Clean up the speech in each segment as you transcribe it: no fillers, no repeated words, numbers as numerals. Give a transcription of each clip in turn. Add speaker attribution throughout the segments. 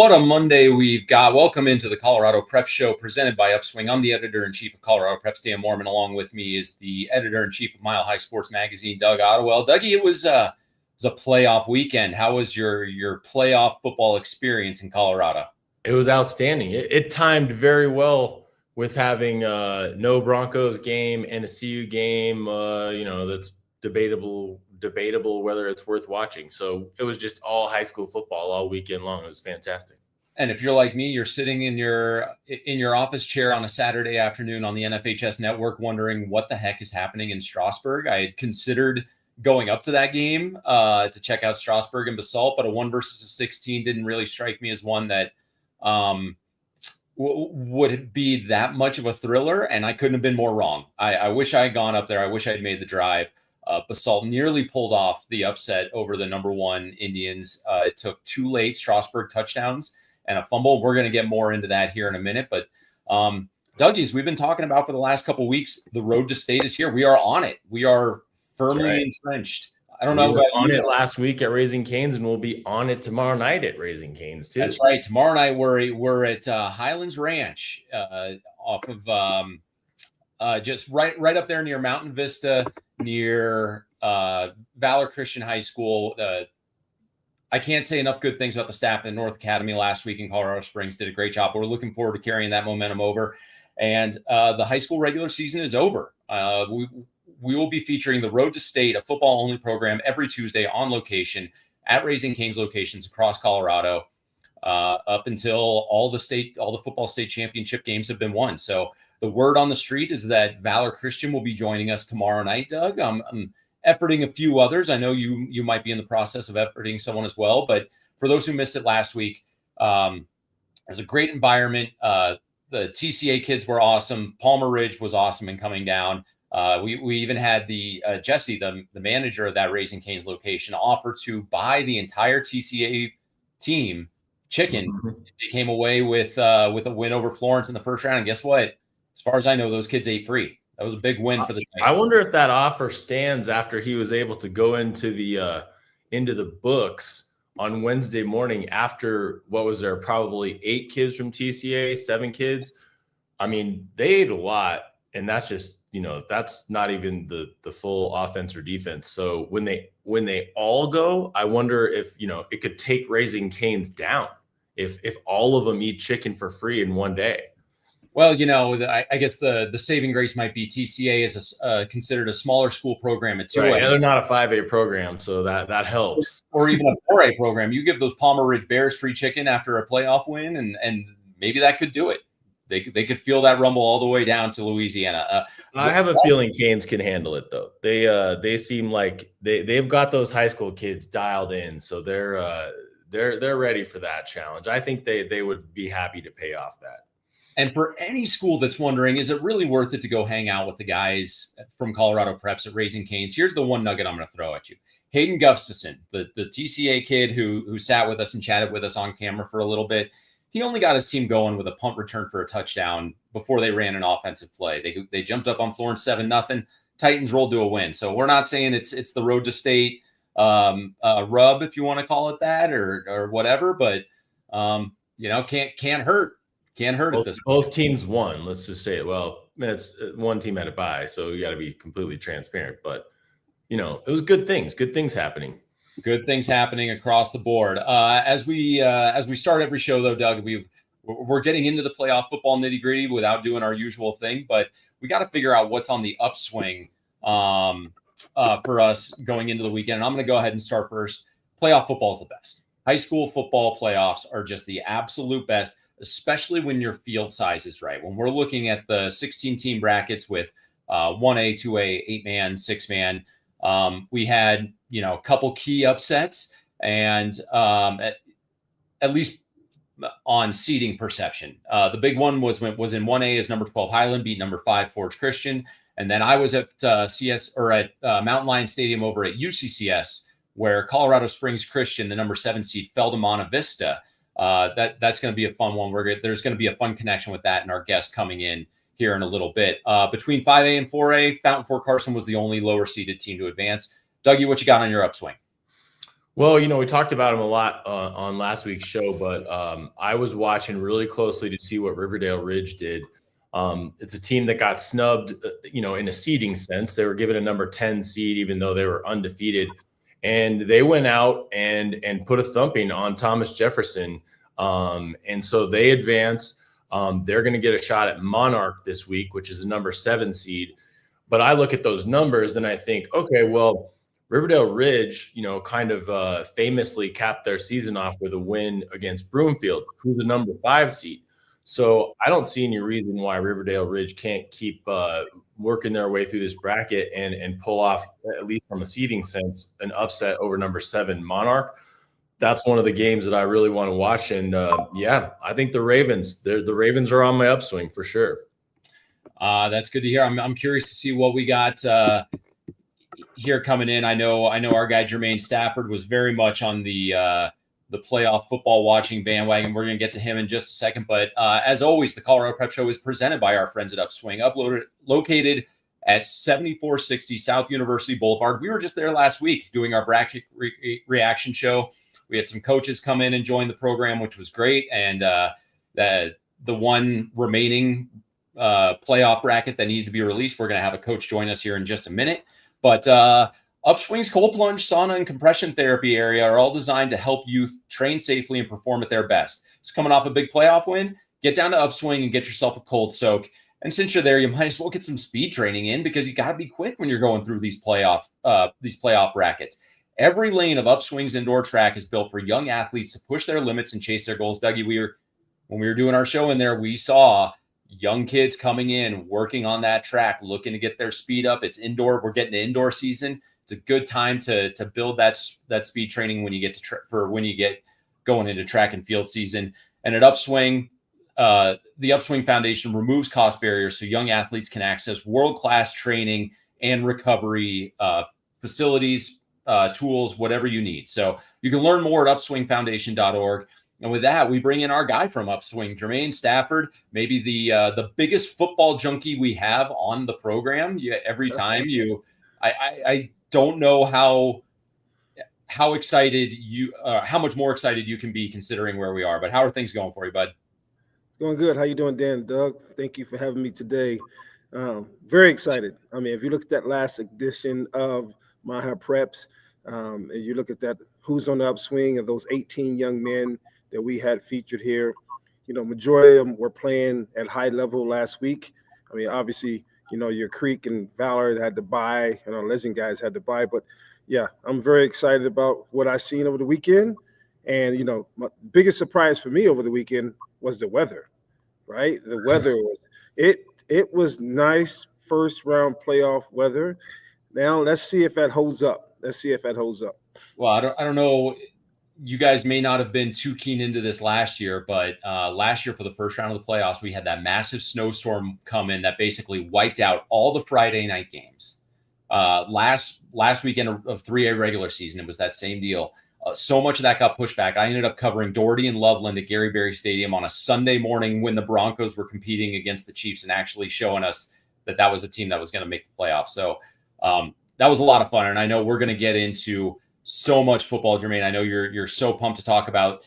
Speaker 1: What a Monday we've got. Welcome into the Colorado Prep Show presented by Upswing. I'm the editor-in-chief of Colorado Prep, Dan Mohrmann. Along with me is the editor-in-chief of Mile High Sports Magazine, Doug Ottewill. Dougie, it was a playoff weekend. How was your playoff football experience in Colorado?
Speaker 2: It was outstanding. It timed very well with having no Broncos game and a CU game, that's debatable whether it's worth watching. So it was just all high school football all weekend long. It was fantastic.
Speaker 1: And if you're like me, you're sitting in your office chair on a Saturday afternoon on the NFHS network wondering what the heck is happening in Strasburg. I had considered going up to that game to check out Strasburg and Basalt, but a 1 versus 16 didn't really strike me as one that would be that much of a thriller, and I couldn't have been more wrong. I wish I had gone up there. I wish I had made the drive. Basalt nearly pulled off the upset over the number 1 Indians. It took 2 late Strasburg touchdowns and a fumble. We're going to get more into that here in a minute. But Dougie's, we've been talking about for the last couple of weeks, the road to state is here. We are on it. We are firmly entrenched. I don't know
Speaker 2: about on it last week at Raising Cane's, and we'll be on it tomorrow night at Raising Cane's too.
Speaker 1: That's right. Tomorrow night we're at Highlands Ranch off of just right up there near Mountain Vista, near Valor Christian High School. I can't say enough good things about the staff at North Academy last week in Colorado Springs. Did a great job. We're looking forward to carrying that momentum over. And the high school regular season is over. We will be featuring the Road to State, a football-only program every Tuesday on location at Raising Cane's locations across Colorado up until all the football state championship games have been won. So the word on the street is that Valor Christian will be joining us tomorrow night, Doug. I'm efforting a few others. I know you might be in the process of efforting someone as well. But for those who missed it last week, there's a great environment. The TCA kids were awesome. Palmer Ridge was awesome in coming down. We even had the Jesse, the manager of that Raising Cane's location, offer to buy the entire TCA team chicken. They came away with a win over Florence in the first round. And guess what? As far as I know, those kids ate free. That was a big win for the Titans.
Speaker 2: I wonder if that offer stands after he was able to go into the books on Wednesday morning after, what was there, probably 8 kids from TCA, 7 kids. I mean, they ate a lot, and that's just, that's not even the full offense or defense. So when they all go, I wonder if, it could take Raising Cane's down if all of them eat chicken for free in one day.
Speaker 1: Well, I guess the saving grace might be TCA is considered a smaller school program at 2A.
Speaker 2: Right. Yeah, they're not a 5A program, so that helps.
Speaker 1: Or even a 4A program. You give those Palmer Ridge Bears free chicken after a playoff win, and maybe that could do it. They could feel that rumble all the way down to Louisiana.
Speaker 2: I have a feeling Canes can handle it, though. They seem like they've got those high school kids dialed in, so they're ready for that challenge. I think they would be happy to pay off that.
Speaker 1: And for any school that's wondering, is it really worth it to go hang out with the guys from Colorado Preps at Raising Cane's? Here's the one nugget I'm going to throw at you. Hayden Gustafson, the TCA kid who sat with us and chatted with us on camera for a little bit, he only got his team going with a punt return for a touchdown before they ran an offensive play. They jumped up on Florence 7-0. Titans rolled to a win. So we're not saying it's the road to state rub, if you want to call it that, or whatever. But can't hurt. Can't hurt at this point.
Speaker 2: Both teams won. Let's just say it. Well, it's one team had a bye, so you got to be completely transparent. But it was good things. Good things happening.
Speaker 1: Good things happening across the board. As we start every show, though, Doug, we're getting into the playoff football nitty gritty without doing our usual thing, but we got to figure out what's on the upswing for us going into the weekend. And I'm going to go ahead and start first. Playoff football is the best. High school football playoffs are just the absolute best, especially when your field size is right. When we're looking at the 16-team brackets with 1A, 2A, 8-man, 6-man, we had a couple key upsets, and at least on seeding perception. The big one was in 1A as number 12 Highland beat number 5 Forge Christian, and then I was at Mountain Lion Stadium over at UCCS, where Colorado Springs Christian, the number 7 seed, fell to Monta Vista. That's going to be a fun one. There's going to be a fun connection with that and our guest coming in here in a little bit. Between 5A and 4A, Fountain Fort Carson was the only lower seeded team to advance. Dougie, what you got on your upswing?
Speaker 2: Well, we talked about him a lot on last week's show, but I was watching really closely to see what Riverdale Ridge did. It's a team that got snubbed, in a seeding sense. They were given a number 10 seed, even though they were undefeated. And they went out and put a thumping on Thomas Jefferson. And so they advance. They're going to get a shot at Monarch this week, which is a number 7 seed. But I look at those numbers and I think, okay, well, Riverdale Ridge, kind of famously capped their season off with a win against Broomfield, who's the number 5 seed. So I don't see any reason why Riverdale Ridge can't keep working their way through this bracket and pull off, at least from a seeding sense, an upset over number 7 Monarch. That's one of the games that I really want to watch. And I think the Ravens are on my upswing for sure.
Speaker 1: That's good to hear. I'm curious to see what we got here coming in. I know our guy Jermaine Stafford was very much on the playoff football watching bandwagon. We're going to get to him in just a second. But as always, the Colorado Prep Show is presented by our friends at Upswing, located at 7460 South University Boulevard. We were just there last week doing our bracket reaction show. We had some coaches come in and join the program, which was great. And the one remaining playoff bracket that needed to be released, we're going to have a coach join us here in just a minute. But Upswing's cold plunge, sauna, and compression therapy area are all designed to help youth train safely and perform at their best. So coming off a big playoff win, get down to Upswing and get yourself a cold soak. And since you're there, you might as well get some speed training in, because you got to be quick when you're going through these playoff brackets. Every lane of Upswing's indoor track is built for young athletes to push their limits and chase their goals. Dougie, when we were doing our show in there, we saw young kids coming in, working on that track, looking to get their speed up. It's indoor. We're getting to indoor season. It's a good time to build that speed training when you get when you get going into track and field season. And at Upswing, the Upswing Foundation removes cost barriers so young athletes can access world-class training and recovery facilities, tools, whatever you need. So you can learn more at upswingfoundation.org. And with that, we bring in our guy from Upswing, Jermaine Stafford, maybe the biggest football junkie we have on the program. Every time I don't know how excited how much more excited you can be considering where we are. But how are things going for you, bud?
Speaker 3: Going good. How you doing, Dan? Doug, thank you for having me today. Very excited. I mean, if you look at that last edition of My High Preps, and you look at that, who's on the upswing of those 18 young men that we had featured here, majority of them were playing at high level last week. I mean, obviously, your Creek and Valor had to buy, Legend guys had to buy, but yeah, I'm very excited about what I seen over the weekend. And, my biggest surprise for me over the weekend was the weather, right? The weather was, it was nice first round playoff weather. Now let's see if that holds up.
Speaker 1: Well, I don't know. You guys may not have been too keen into this last year, but last year for the first round of the playoffs, we had that massive snowstorm come in that basically wiped out all the Friday night games. Last weekend of 3A regular season, it was that same deal. So much of that got pushed back. I ended up covering Doherty and Loveland at Gary Berry Stadium on a Sunday morning when the Broncos were competing against the Chiefs and actually showing us that was a team that was going to make the playoffs. So that was a lot of fun. And I know we're going to get into so much football, Jermaine. I know you're so pumped to talk about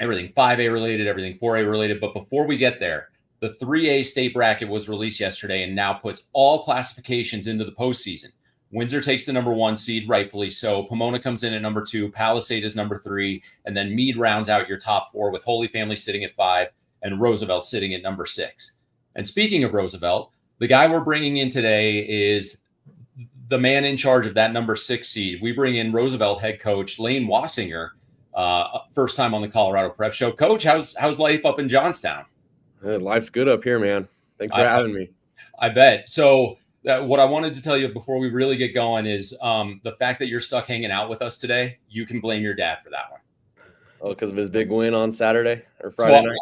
Speaker 1: everything 5A related, everything 4A related. But before we get there, the 3A state bracket was released yesterday and now puts all classifications into the postseason. Windsor takes the number 1 seed, rightfully so. Pomona comes in at number 2. Palisade is number 3. And then Meade rounds out your top 4 with Holy Family sitting at 5 and Roosevelt sitting at number 6. And speaking of Roosevelt, the guy we're bringing in today is the man in charge of that number 6 seed. We bring in Roosevelt head coach Lane Wasinger, first time on the Colorado Prep Show. Coach, how's life up in Johnstown?
Speaker 4: Life's good up here, man. Thanks for having me.
Speaker 1: I bet. So what I wanted to tell you before we really get going is the fact that you're stuck hanging out with us today, you can blame your dad for that one.
Speaker 4: Oh, because of his big win on Saturday or Friday night?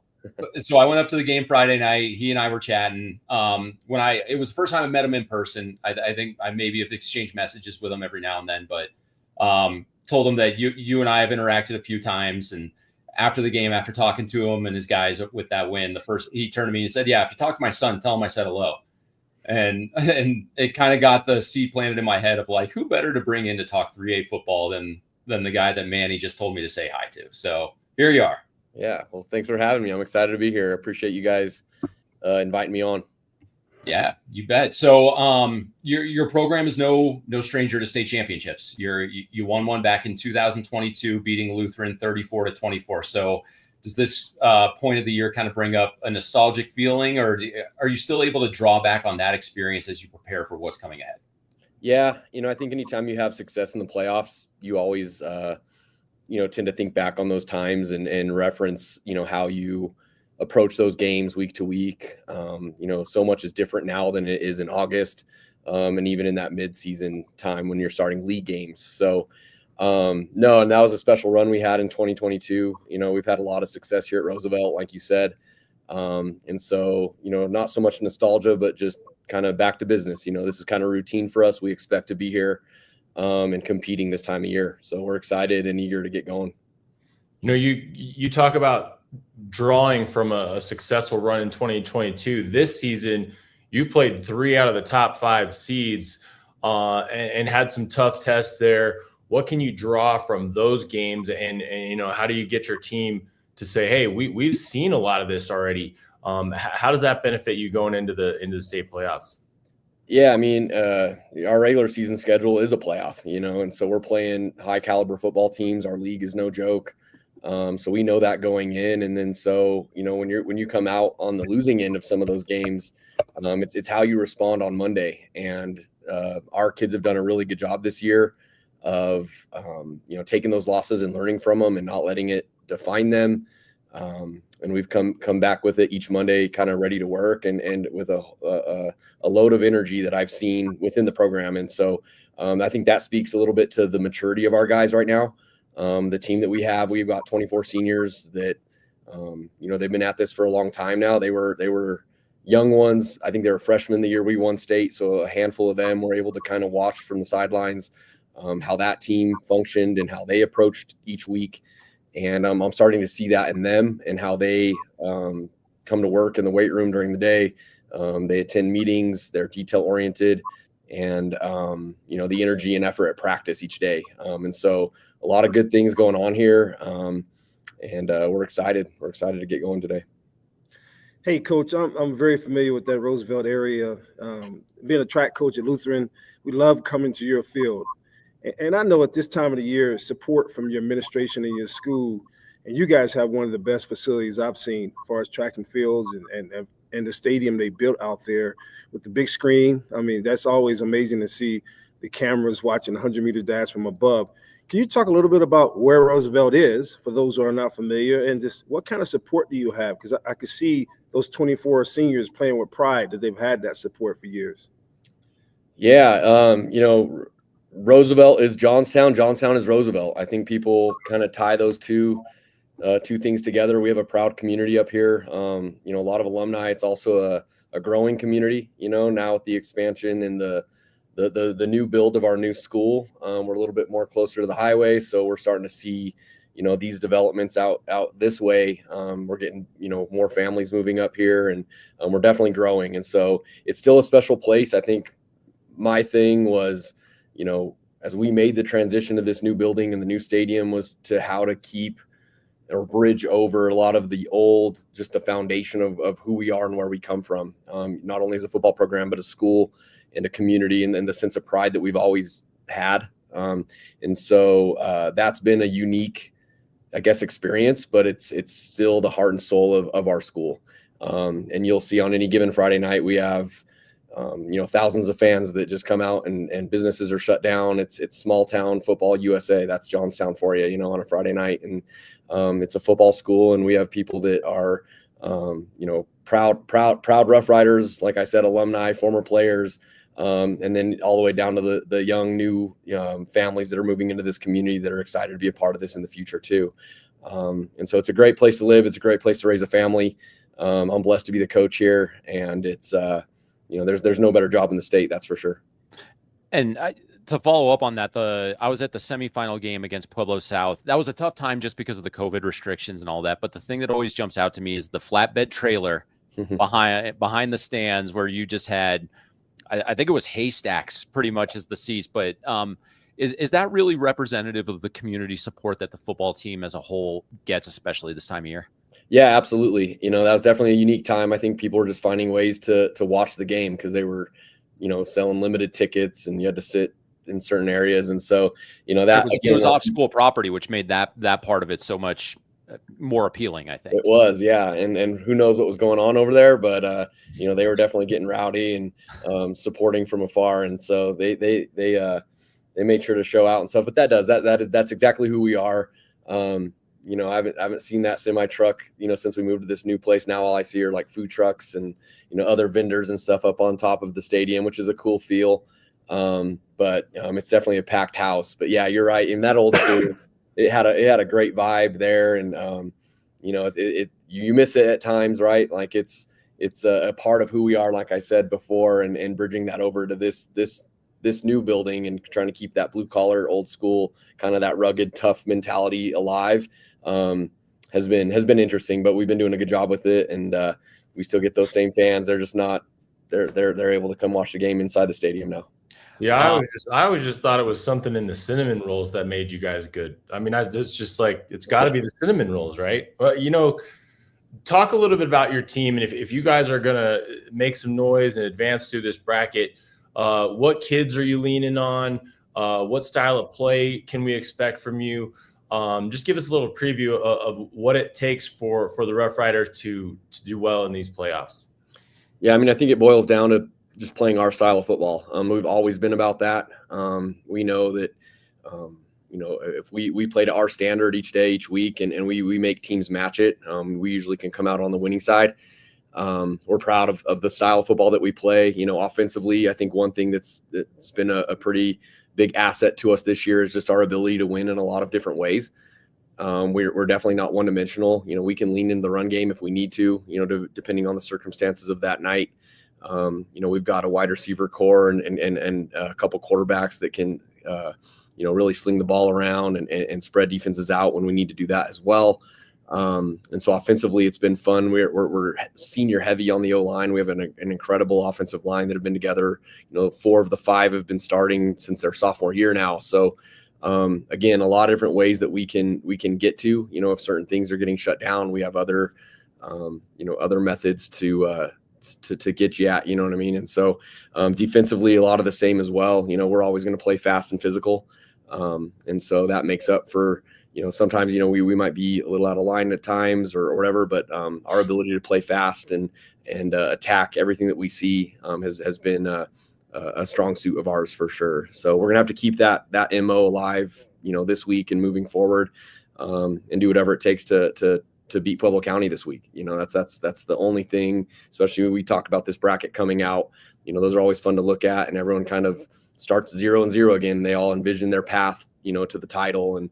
Speaker 1: So I went up to the game Friday night. He and I were chatting. It was the first time I met him in person. I think I maybe have exchanged messages with him every now and then, but told him that you and I have interacted a few times. And after the game, after talking to him and his guys with that win, he turned to me and said, "Yeah, if you talk to my son, tell him I said hello." And it kind of got the seed planted in my head of like, who better to bring in to talk 3A football than the guy that Manny just told me to say hi to. So here you are.
Speaker 4: Yeah. Well, thanks for having me. I'm excited to be here. I appreciate you guys inviting me on.
Speaker 1: Yeah, you bet. So your program is no stranger to state championships. You won one back in 2022, beating Lutheran 34-24. So does this point of the year kind of bring up a nostalgic feeling, or are you still able to draw back on that experience as you prepare for what's coming ahead?
Speaker 4: Yeah. I think anytime you have success in the playoffs, you always, tend to think back on those times and reference, how you approach those games week to week. So much is different now than it is in August. And even in that mid-season time when you're starting league games. So, no, and that was a special run we had in 2022. We've had a lot of success here at Roosevelt, like you said. And so, not so much nostalgia, but just kind of back to business. This is kind of routine for us. We expect to be here and competing this time of year. So we're excited and eager to get going.
Speaker 2: You talk about drawing from a successful run in 2022. This season, you played 3 out of the top 5 seeds and had some tough tests there. What can you draw from those games? And how do you get your team to say, hey, we've seen a lot of this already? How does that benefit you going into the state playoffs?
Speaker 4: Yeah, I mean, our regular season schedule is a playoff, and so we're playing high caliber football teams. Our league is no joke. So we know that going in. And then, so, when you come out on the losing end of some of those games, it's how you respond on Monday. And our kids have done a really good job this year of, taking those losses and learning from them and not letting it define them. And we've come back with it each Monday, kind of ready to work and with a load of energy that I've seen within the program. And so I think that speaks a little bit to the maturity of our guys right now. The team that we've got 24 seniors that, they've been at this for a long time now. They were young ones. I think they were freshmen the year we won state. So a handful of them were able to kind of watch from the sidelines how that team functioned and how they approached each week. And I'm starting to see that in them and how they come to work in the weight room during the day. They attend meetings, they're detail oriented, and, the energy and effort at practice each day. And so a lot of good things going on here. And we're excited. We're excited to get going today.
Speaker 3: Hey, Coach, I'm very familiar with that Roosevelt area. Being a track coach at Lutheran, we love coming to your field. And I know at this time of the year, support from your administration and your school, and you guys have one of the best facilities I've seen as far as track and fields and the stadium they built out there with the big screen. I mean, that's always amazing to see the cameras watching 100-meter dash from above. Can you talk a little bit about where Roosevelt is for those who are not familiar, and just what kind of support do you have? Because I could see those 24 seniors playing with pride that they've had that support for years.
Speaker 4: Yeah, Roosevelt is Johnstown. Johnstown is Roosevelt. I think people kind of tie those two things together. We have a proud community up here. A lot of alumni. It's also a growing community. Now with the expansion and the new build of our new school, we're a little bit more closer to the highway, so we're starting to see these developments out this way. We're getting more families moving up here, and we're definitely growing. And so it's still a special place. I think my thing was, as we made the transition to this new building and the new stadium, was to how to keep or bridge over a lot of the old, just the foundation of who we are and where we come from, not only as a football program, but a school and a community, and the sense of pride that we've always had. And so that's been a unique, I guess, experience, but it's still the heart and soul of our school. And you'll see on any given Friday night, we have thousands of fans that just come out, and businesses are shut down. It's small town football USA. That's Johnstown for you, on a Friday night. And it's a football school, and we have people that are, proud Rough Riders, like I said, alumni, former players, and then all the way down to the young, new families that are moving into this community that are excited to be a part of this in the future too. And so it's a great place to live. It's a great place to raise a family. I'm blessed to be the coach here, and it's, there's no better job in the state, that's for sure.
Speaker 5: And to follow up on that, I was at the semifinal game against Pueblo South. That was a tough time just because of the COVID restrictions and all that. But the thing that always jumps out to me is the flatbed trailer behind the stands, where you just had I think it was haystacks pretty much as the seats, but is that really representative of the community support that the football team as a whole gets, especially this time of year?
Speaker 4: Yeah, absolutely. That was definitely a unique time. I think people were just finding ways to watch the game because they were, selling limited tickets and you had to sit in certain areas. And so, that
Speaker 5: it was off school property, which made that part of it so much more appealing, I think.
Speaker 4: It was, yeah. And who knows what was going on over there, but they were definitely getting rowdy and supporting from afar. And so they made sure to show out and stuff. But that's exactly who we are. I haven't seen that semi truck, since we moved to this new place. Now all I see are like food trucks and, other vendors and stuff up on top of the stadium, which is a cool feel. But it's definitely a packed house. But yeah, you're right. In that old school, it had a great vibe there. And, you miss it at times, right? Like it's a part of who we are, like I said before, and bridging that over to this new building and trying to keep that blue collar, old school, kind of that rugged, tough mentality alive, has been interesting, but we've been doing a good job with it. And, we still get those same fans. They're just not, they're able to come watch the game inside the stadium now.
Speaker 2: Yeah, I always just thought it was something in the cinnamon rolls that made you guys good. I mean, it's just like, it's got to be the cinnamon rolls, right? But, talk a little bit about your team. And if you guys are going to make some noise and advance through this bracket, what kids are you leaning on? What style of play can we expect from you? Just give us a little preview of what it takes for the Rough Riders to do well in these playoffs.
Speaker 4: Yeah, I mean, I think it boils down to just playing our style of football. We've always been about that. We know that, if we play to our standard each day, each week, and we make teams match it, we usually can come out on the winning side. We're proud of the style of football that we play. Offensively, I think one thing that's been a pretty big asset to us this year is just our ability to win in a lot of different ways. We're definitely not one-dimensional. We can lean into the run game if we need to, depending on the circumstances of that night. We've got a wide receiver core and a couple quarterbacks that can, really sling the ball around and spread defenses out when we need to do that as well. And so offensively, it's been fun. We're senior heavy on the O-line. We have an incredible offensive line that have been together. 4 of the 5 have been starting since their sophomore year now. So again, a lot of different ways that we can get to, if certain things are getting shut down, we have other methods to get you at, you know what I mean? And so defensively, a lot of the same as well. We're always going to play fast and physical. And so that makes up for, sometimes, we might be a little out of line at times or whatever, but our ability to play fast and attack everything that we see has been a strong suit of ours for sure. So we're gonna have to keep that MO alive, this week and moving forward, and do whatever it takes to beat Pueblo County this week. That's the only thing, especially when we talked about this bracket coming out. Those are always fun to look at, and everyone kind of starts 0-0 again. They all envision their path, to the title, and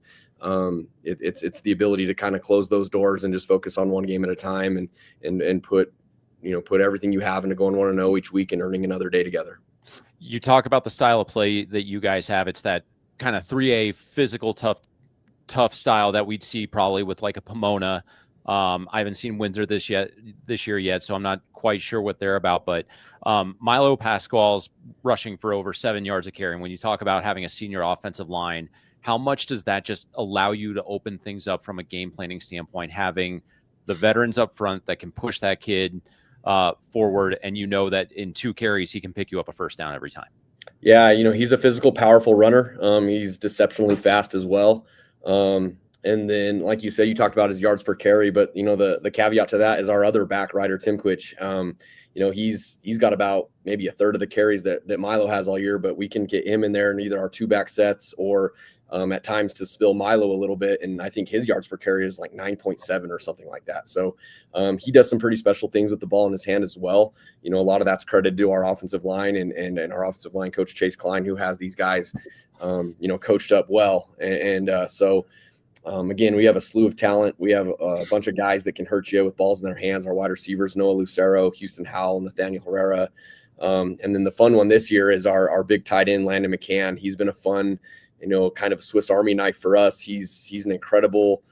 Speaker 4: it's the ability to kind of close those doors and just focus on one game at a time and put everything you have into going 1-0 each week and earning another day together.
Speaker 5: You talk about the style of play that you guys have. It's that kind of 3A physical, tough style that we'd see probably with like a Pomona. I haven't seen Windsor this year yet, so I'm not quite sure what they're about. But Milo Pascual's rushing for over 7 yards a carry. And when you talk about having a senior offensive line, how much does that just allow you to open things up from a game planning standpoint, having the veterans up front that can push that kid forward, and that in 2 carries he can pick you up a first down every time?
Speaker 4: Yeah, he's a physical, powerful runner. He's deceptionally fast as well. And then, like you said, you talked about his yards per carry, but the caveat to that is our other back rider, Tim Quich. He's got about maybe a third of the carries that Milo has all year, but we can get him in there in either our 2-back sets or at times to spill Milo a little bit. And I think his yards per carry is like 9.7 or something like that. So he does some pretty special things with the ball in his hand as well. A lot of that's credited to our offensive line and our offensive line coach, Chase Klein, who has these guys, coached up well. So again, we have a slew of talent. We have a bunch of guys that can hurt you with balls in their hands. Our wide receivers, Noah Lucero, Houston Howell, Nathaniel Herrera. And then the fun one this year is our big tight end, Landon McCann. He's been a fun, kind of Swiss Army knife for us. He's an incredible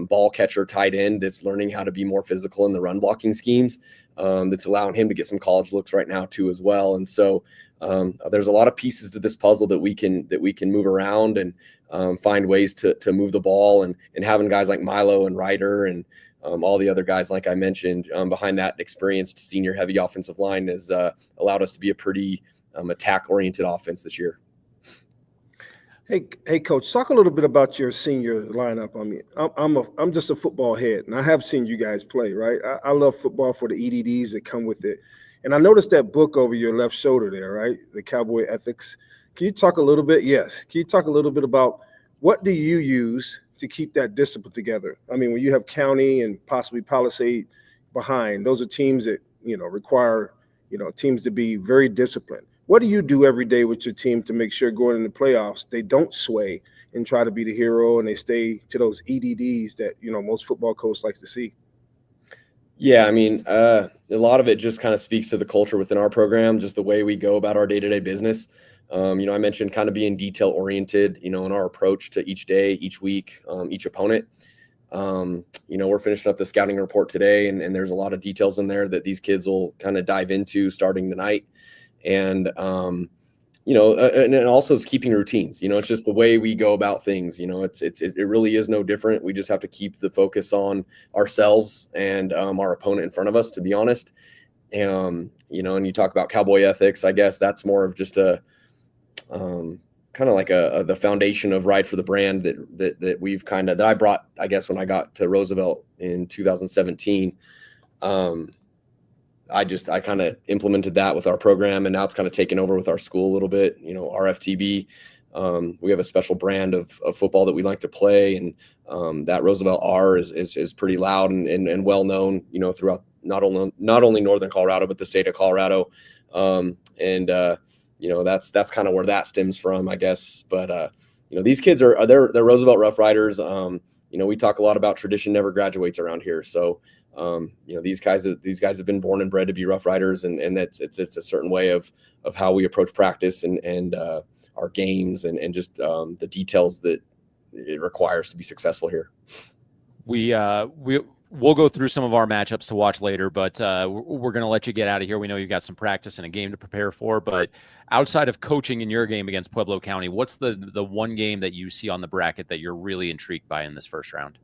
Speaker 4: ball catcher tight end that's learning how to be more physical in the run blocking schemes. That's allowing him to get some college looks right now too as well. And so there's a lot of pieces to this puzzle that we can move around and find ways to move the ball, and having guys like Milo and Ryder and all the other guys, like I mentioned, behind that experienced senior heavy offensive line has allowed us to be a pretty attack-oriented offense this year.
Speaker 3: Hey, Coach, talk a little bit about your senior lineup. I mean, I'm just a football head, and I have seen you guys play, right? I love football for the EDDs that come with it. And I noticed that book over your left shoulder there, right? The Cowboy Ethics. Can you talk a little bit? Yes. Can you talk a little bit about what do you use to keep that discipline together? I mean, when you have County and possibly Palisade behind, those are teams that, require, teams to be very disciplined. What do you do every day with your team to make sure going into the playoffs, they don't sway and try to be the hero and they stay to those EDDs that, most football coaches like to see?
Speaker 4: Yeah, I mean, a lot of it just kind of speaks to the culture within our program, just the way we go about our day-to-day business. I mentioned kind of being detail-oriented, in our approach to each day, each week, each opponent. We're finishing up the scouting report today, and there's a lot of details in there that these kids will kind of dive into starting tonight. And, and also it's keeping routines, it's just the way we go about things, it really is no different. We just have to keep the focus on ourselves and our opponent in front of us, to be honest. And you talk about Cowboy Ethics, I guess that's more of just a kind of like the foundation of Ride for the Brand that we've that I brought, I guess, when I got to Roosevelt in 2017. I kind of implemented that with our program, and now it's kind of taken over with our school a little bit. RFTB, we have a special brand of football that we like to play, and that Roosevelt R is pretty loud and well known, throughout not only northern Colorado but the state of Colorado, that's kind of where that stems from, I guess. But these kids they're Roosevelt Rough Riders. We talk a lot about tradition never graduates around here, so. These guys have been born and bred to be Rough Riders, and it's a certain way of how we approach practice and our games and just the details that it requires to be successful here.
Speaker 5: We'll go through some of our matchups to watch later, but we're going to let you get out of here. We know you've got some practice and a game to prepare for, but outside of coaching in your game against Pueblo County, what's the one game that you see on the bracket that you're really intrigued by in this first round?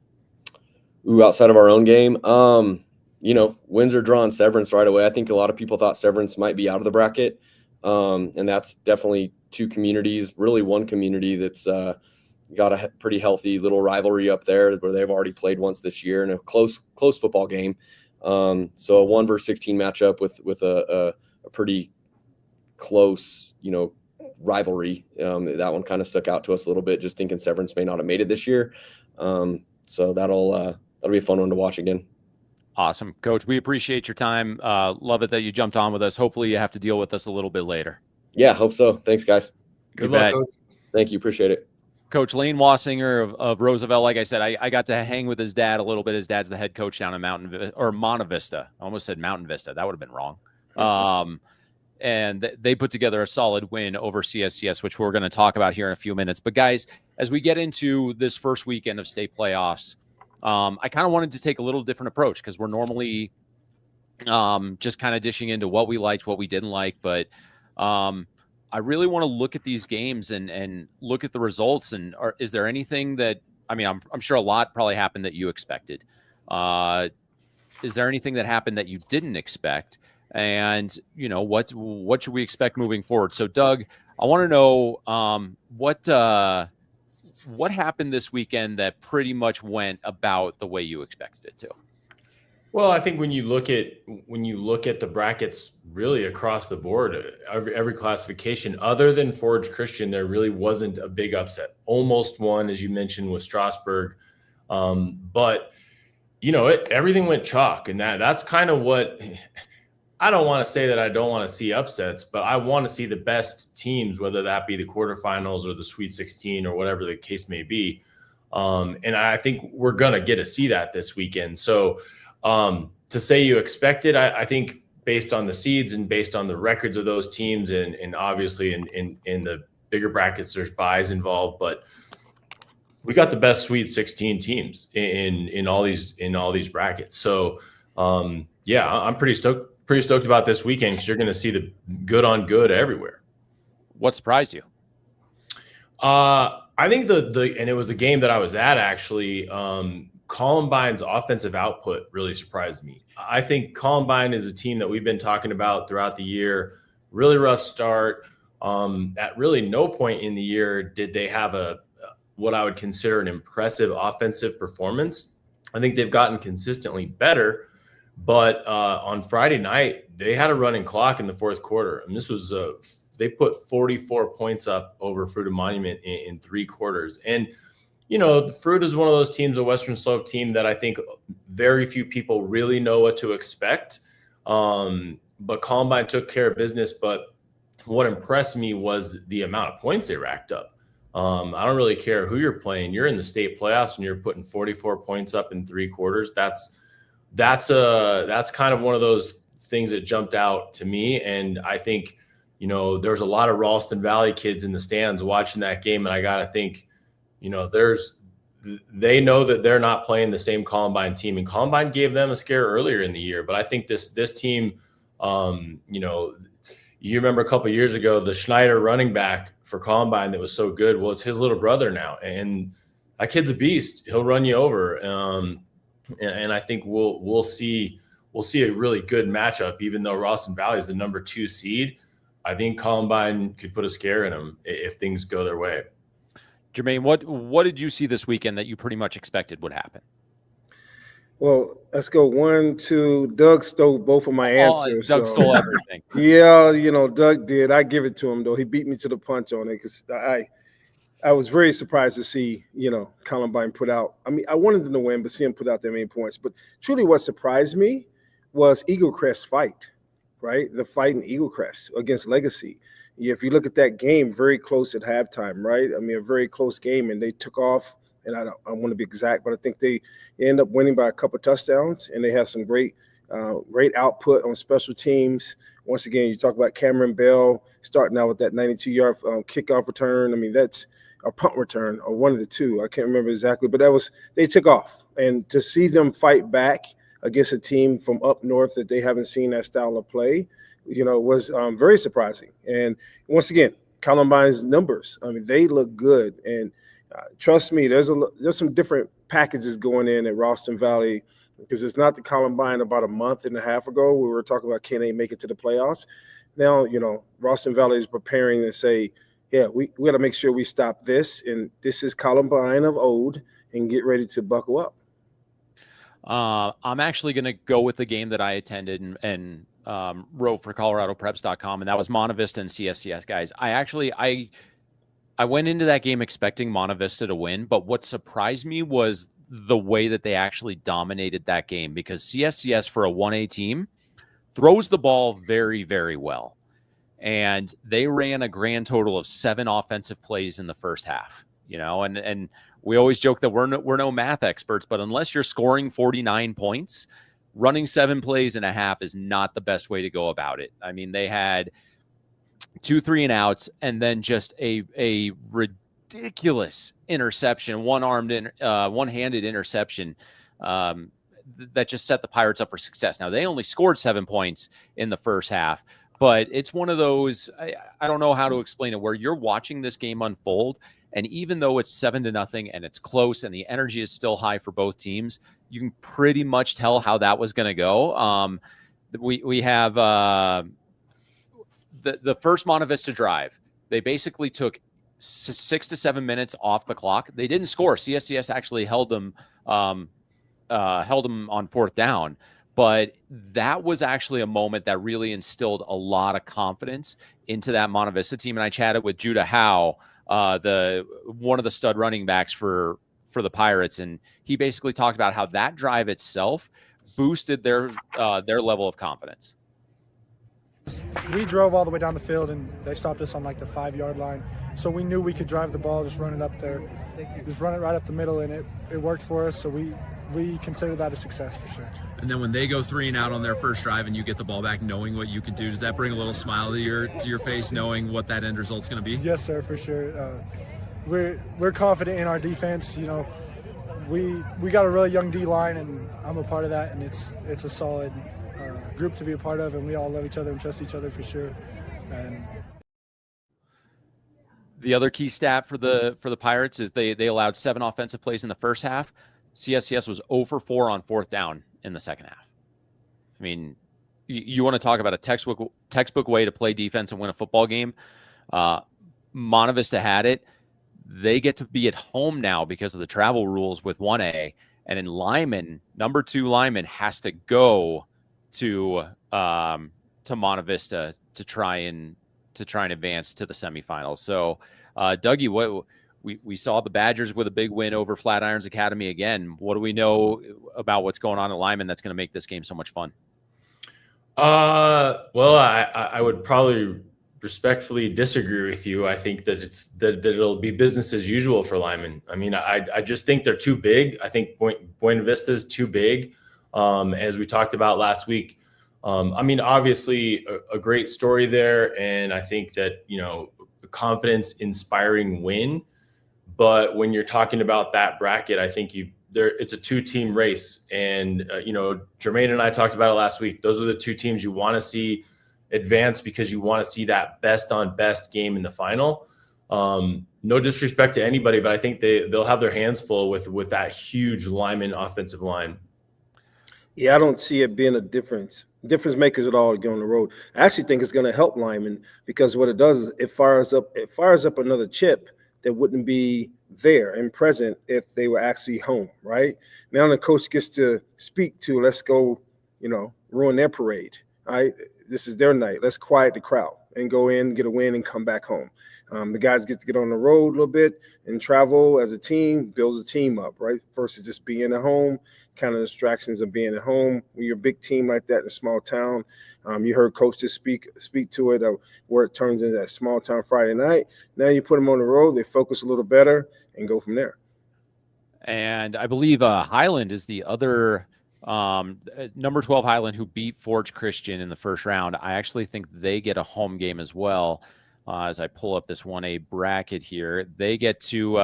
Speaker 4: Ooh, outside of our own game, Windsor drawing Severance right away. I think a lot of people thought Severance might be out of the bracket, and that's definitely two communities, really one community that's got a pretty healthy little rivalry up there where they've already played once this year in a close football game. So a 1 versus 16 matchup with a pretty close, rivalry. That one kind of stuck out to us a little bit, just thinking Severance may not have made it this year. So that'll be a fun one to watch again.
Speaker 5: Awesome. Coach, we appreciate your time. Love it that you jumped on with us. Hopefully you have to deal with us a little bit later.
Speaker 4: Yeah, hope so. Thanks, guys.
Speaker 2: Good luck, Coach.
Speaker 4: Thank you. Appreciate it.
Speaker 5: Coach Lane Wasinger of Roosevelt. Like I said, I got to hang with his dad a little bit. His dad's the head coach down in Monta Vista. I almost said Mountain Vista. That would have been wrong. And they put together a solid win over CSCS, which we're going to talk about here in a few minutes. But guys, as we get into this first weekend of state playoffs, I kind of wanted to take a little different approach because we're normally just kind of dishing into what we liked, what we didn't like. But I really want to look at these games and look at the results. And is there anything that, I'm sure a lot probably happened that you expected. Is there anything that happened that you didn't expect? And, what should we expect moving forward? So, Doug, I want to know what happened this weekend that pretty much went about the way you expected it to?
Speaker 2: Well, I think when you look at the brackets really across the board, every classification other than Forge Christian, there really wasn't a big upset. Almost one, as you mentioned, was Strasburg. But everything went chalk, and that's kind of what I don't want to say that I don't want to see upsets, but I want to see the best teams, whether that be the quarterfinals or the Sweet 16 or whatever the case may be. And I think we're going to get to see that this weekend. So to say you expect it, I think based on the seeds and based on the records of those teams and obviously in the bigger brackets, there's buys involved, but we got the best Sweet 16 teams in all these brackets. So yeah, I'm pretty stoked about this weekend because you're going to see the good on good everywhere.
Speaker 5: What surprised you?
Speaker 2: I think and it was a game that I was at actually. Columbine's offensive output really surprised me. I think Columbine is a team that we've been talking about throughout the year. Really rough start. At really no point in the year did they have what I would consider an impressive offensive performance. I think they've gotten consistently better, but on Friday night they had a running clock in the fourth quarter, and this was they put 44 points up over Fruita Monument in 3 quarters. And the Fruit is one of those teams, a Western Slope team, that I think very few people really know what to expect. But Columbine took care of business. But what impressed me was the amount of points they racked up. I don't really care who you're playing. You're in the state playoffs and you're putting 44 points up in 3 quarters. That's kind of one of those things that jumped out to me. And I think, there's a lot of Ralston Valley kids in the stands watching that game. And I got to think, they know that they're not playing the same Columbine team, and Columbine gave them a scare earlier in the year. But I think this team, you remember a couple of years ago, the Schneider running back for Columbine that was so good. Well, it's his little brother now, and that kid's a beast. He'll run you over. And I think we'll see a really good matchup, even though Ralston Valley is the number 2 seed. I think Columbine could put a scare in them if things go their way.
Speaker 5: Jermaine, what did you see this weekend that you pretty much expected would happen?
Speaker 3: Well, let's go 1, 2. Doug stole both of my answers.
Speaker 5: Doug stole everything.
Speaker 3: Yeah, Doug did. I give it to him, though. He beat me to the punch on it because I was very surprised to see, Columbine put out. I mean, I wanted them to win, but see him put out that many points. But truly what surprised me was Eagle Crest's fight, right? The fight in Eagle Crest against Legacy. If you look at that game, very close at halftime, right? I mean, a very close game, and they took off. And I want to be exact, but I think they end up winning by a couple of touchdowns, and they have some great output on special teams. Once again, you talk about Cameron Bell starting out with that 92-yard kickoff return. I mean, that's a punt return or one of the two. I can't remember exactly, but they took off. And to see them fight back against a team from up north that they haven't seen that style of play, was very surprising. And once again, Columbine's numbers, I mean, they look good. And trust me, there's some different packages going in at Ralston Valley, because it's not the Columbine about a month and a half ago we were talking about, can they make it to the playoffs? Now, Ralston Valley is preparing to say, yeah, we got to make sure we stop this, and this is Columbine of old, and get ready to buckle up.
Speaker 5: I'm actually going to go with the game that I attended and wrote for ColoradoPreps.com, and that was Monta Vista and CSCS, guys. I went into that game expecting Monta Vista to win, but what surprised me was the way that they actually dominated that game, because CSCS, for a 1A team, throws the ball very, very well. And they ran a grand total of 7 offensive plays in the first half, and we always joke that we're no math experts, but unless you're scoring 49 points, running 7 plays in a half is not the best way to go about it. I mean, they had 2 3-and-outs, and then just a ridiculous interception, one-handed interception that just set the Pirates up for success. Now, they only scored 7 points in the first half, but it's one of those, I don't know how to explain it, where you're watching this game unfold, and even though it's 7-0 and it's close and the energy is still high for both teams, you can pretty much tell how that was going to go. We have the first Monta Vista drive. They basically took 6 to 7 minutes off the clock. They didn't score. CSCS actually held them on 4th down. But that was actually a moment that really instilled a lot of confidence into that Monta Vista team. And I chatted with Judah Howe, one of the stud running backs for the Pirates, and he basically talked about how that drive itself boosted their level of confidence.
Speaker 6: We drove all the way down the field, and they stopped us on like the 5-yard line. So we knew we could drive the ball, just run it up there, just run it right up the middle, and it worked for us. So we consider that a success for sure.
Speaker 7: And then when they go 3-and-out on their first drive and you get the ball back knowing what you can do, does that bring a little smile to your face knowing what that end result's going to be?
Speaker 6: Yes, sir, for sure. we're confident in our defense. You know, we got a really young D line, and I'm a part of that, and it's a solid group to be a part of, and we all love each other and trust each other for sure. And
Speaker 5: the other key stat for the Pirates is they allowed 7 offensive plays in the first half. CSCS was 0 for 4 on 4th down in the second half. I mean, you want to talk about a textbook way to play defense and win a football game. Monte Vista had it. They get to be at home now because of the travel rules with 1A. And in Lyman, number 2 Lyman has to go to Monte Vista to try and advance to the semifinals. So, Dougie, we saw the Badgers with a big win over Flatirons Academy again. What do we know about what's going on at Lyman that's going to make this game so much fun?
Speaker 2: Well, I would probably respectfully disagree with you. I think that that it'll be business as usual for Lyman. I mean, I just think they're too big. I think Buena Vista is too big, as we talked about last week. I mean, obviously a great story there, and I think that, you know, confidence inspiring win. But when you're talking about that bracket, I think it's a 2-team race, and you know, Jermaine and I talked about it last week. Those are the 2 teams you want to see advance because you want to see that best on best game in the final. No disrespect to anybody, but I think they'll have their hands full with that huge Lyman offensive line.
Speaker 3: Yeah, I don't see it being a difference makers at all going on the road. I actually think it's going to help Lyman, because what it does is it fires up another chip that wouldn't be there and present if they were actually home, right? Now the coach gets to speak to, let's go, you know, ruin their parade. All right, this is their night. Let's quiet the crowd and go in, get a win, and come back home. The guys get to get on the road a little bit and travel as a team, builds a team up, right? Versus just being at home, kind of distractions of being at home. When you're a big team like that in a small town, you heard coaches speak to it, where it turns into that small town Friday night. Now you put them on the road, they focus a little better and go from there.
Speaker 5: And I believe Highland is the other number 12 Highland, who beat Forge Christian in the first round. I actually think they get a home game as well. As I pull up this 1A bracket here, they get to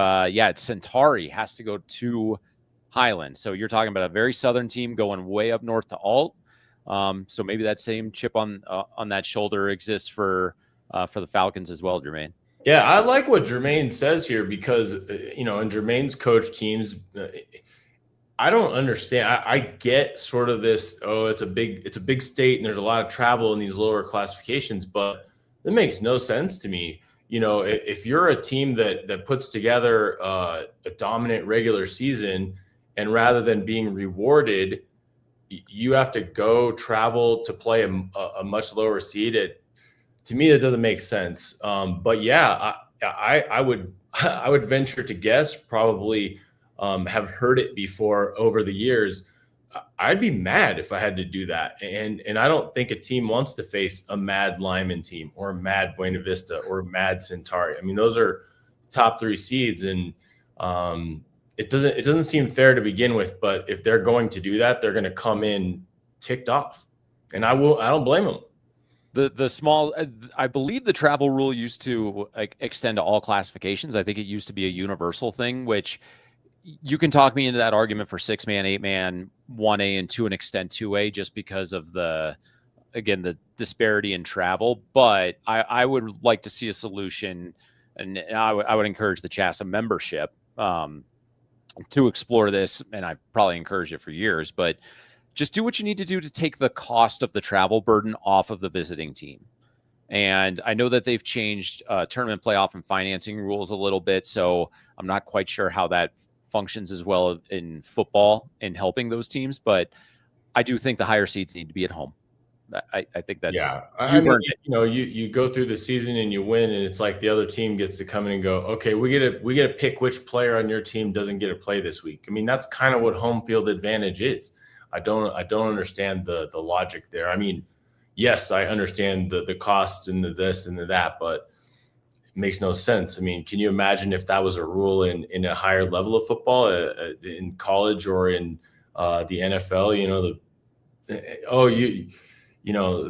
Speaker 5: Centauri has to go to Highland. So you're talking about a very southern team going way up north to Alt. So maybe that same chip on that shoulder exists for the Falcons as well, Jermaine.
Speaker 2: Yeah, I like what Jermaine says here, because you know, in Jermaine's coach teams, I don't understand. I get sort of this, it's a big state and there's a lot of travel in these lower classifications, but it makes no sense to me. You know, if you're a team that puts together a dominant regular season, and rather than being rewarded, you have to go travel to play a much lower seed, to me, it doesn't make sense. But yeah, I would venture to guess, probably have heard it before over the years. I'd be mad if I had to do that. And I don't think a team wants to face a mad Lyman team or a mad Buena Vista or a mad Centauri. I mean, those are top 3 seeds, and it doesn't seem fair to begin with. But if they're going to do that, they're going to come in ticked off, and I don't blame them.
Speaker 5: The small, I believe the travel rule used to extend to all classifications. I think it used to be a universal thing, which you can talk me into that argument for 6-man, 8-man, 1A, and to an extent 2A, just because of the disparity in travel. But I would like to see a solution, and I would encourage the CHASA membership to explore this, and I've probably encouraged it for years, but just do what you need to do to take the cost of the travel burden off of the visiting team. And I know that they've changed tournament playoff and financing rules a little bit, so I'm not quite sure how that functions as well in football in helping those teams, but I do think the higher seeds need to be at home. I think that's,
Speaker 2: yeah. I mean, you know, you go through the season and you win, and it's like the other team gets to come in and go, okay, we get to pick which player on your team doesn't get to play this week. I mean, that's kind of what home field advantage is. I don't understand the logic there. I mean, yes, I understand the costs and the this and the that, but it makes no sense. I mean, can you imagine if that was a rule in a higher level of football, in college or in the NFL? You know,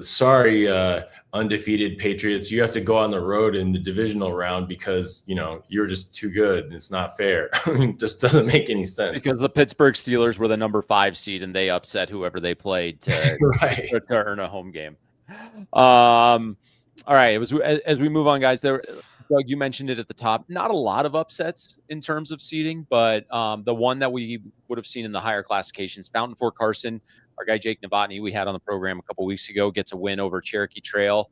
Speaker 2: sorry, undefeated Patriots, you have to go on the road in the divisional round because, you're just too good and it's not fair. I mean, it just doesn't make any sense.
Speaker 5: Because the Pittsburgh Steelers were the number 5 seed and they upset whoever they played to,
Speaker 2: Right.
Speaker 5: to earn a home game. All right. As we move on, guys, Doug, you mentioned it at the top. Not a lot of upsets in terms of seeding, but the one that we would have seen in the higher classifications, Fountain Fort Carson, our guy Jake Novotny, we had on the program a couple weeks ago, gets a win over Cherokee Trail.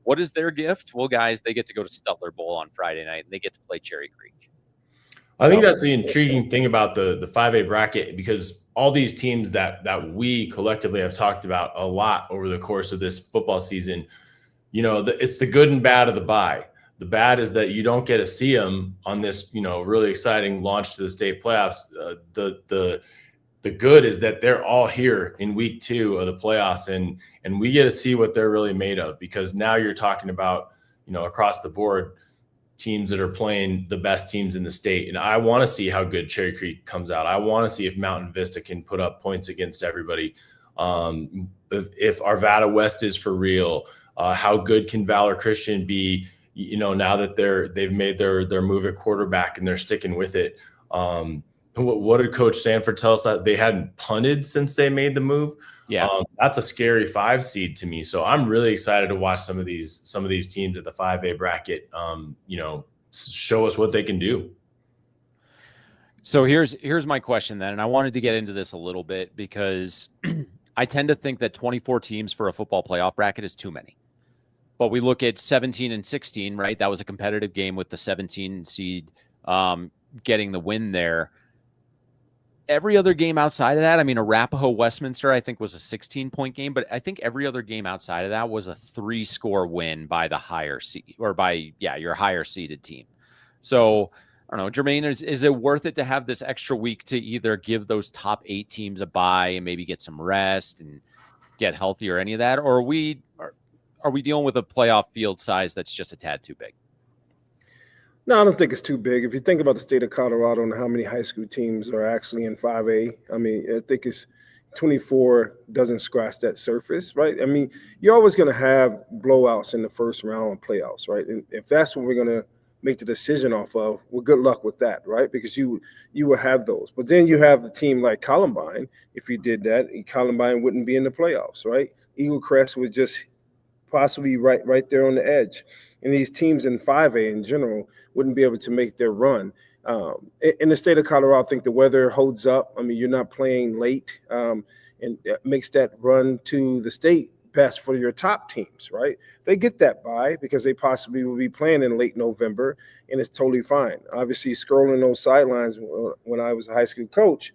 Speaker 5: What is their gift? Well, guys, they get to go to Stutler Bowl on Friday night, and they get to play Cherry Creek.
Speaker 2: I think that's the intriguing thing about the 5A bracket, because all these teams that we collectively have talked about a lot over the course of this football season, it's the good and bad of the bye. The bad is that you don't get to see them on this, really exciting launch to the state playoffs. The good is that they're all here in week 2 of the playoffs, and we get to see what they're really made of, because now you're talking about, across the board, teams that are playing the best teams in the state. And I want to see how good Cherry Creek comes out. I want to see if Mountain Vista can put up points against everybody. If Arvada West is for real, how good can Valor Christian be, now that they've made their move at quarterback and they're sticking with it. What did Coach Sanford tell us, that they hadn't punted since they made the move?
Speaker 5: Yeah,
Speaker 2: that's a scary 5 seed to me. So I'm really excited to watch some of these teams at the 5A bracket, show us what they can do.
Speaker 5: So here's my question then, and I wanted to get into this a little bit because I tend to think that 24 teams for a football playoff bracket is too many. But we look at 17 and 16, right? That was a competitive game with the 17 seed getting the win there. Every other game outside of that, I mean, Arapahoe Westminster, I think, was a 16-point game, but I think every other game outside of that was a 3-score win by the higher seed, or by your higher seeded team. So I don't know, Jermaine, is it worth it to have this extra week to either give those top 8 teams a bye and maybe get some rest and get healthy or any of that, or are we dealing with a playoff field size that's just a tad too big?
Speaker 3: No, I don't think it's too big. If you think about the state of Colorado and how many high school teams are actually in 5A, I mean, I think it's 24 doesn't scratch that surface, right? I mean, you're always going to have blowouts in the first round of playoffs, right? And if that's what we're going to make the decision off of, well, good luck with that, right? Because you will have those. But then you have a team like Columbine. If you did that, Columbine wouldn't be in the playoffs, right? Eagle Crest would just possibly right there on the edge. And these teams in 5A in general wouldn't be able to make their run. In the state of Colorado, I think the weather holds up. I mean, you're not playing late, and it makes that run to the state best for your top teams, right? They get that bye because they possibly will be playing in late November, and it's totally fine. Obviously, scrolling those sidelines when I was a high school coach,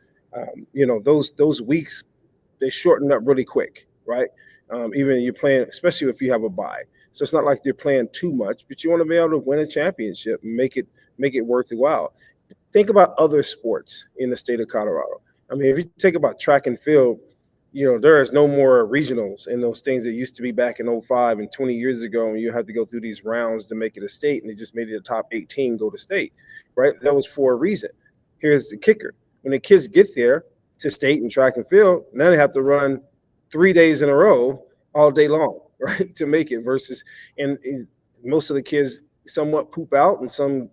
Speaker 3: those weeks, they shorten up really quick, right? Even you're playing, especially if you have a bye. So it's not like they're playing too much, but you want to be able to win a championship and make it worthwhile. Think about other sports in the state of Colorado. I mean, if you think about track and field, there is no more regionals and those things that used to be back in 05 and 20 years ago, and you have to go through these rounds to make it a state, and they just made it a top 18 go to state, right? That was for a reason. Here's the kicker. When the kids get there to state and track and field, now they have to run 3 days in a row all day long, right, to make it, versus and most of the kids somewhat poop out, and some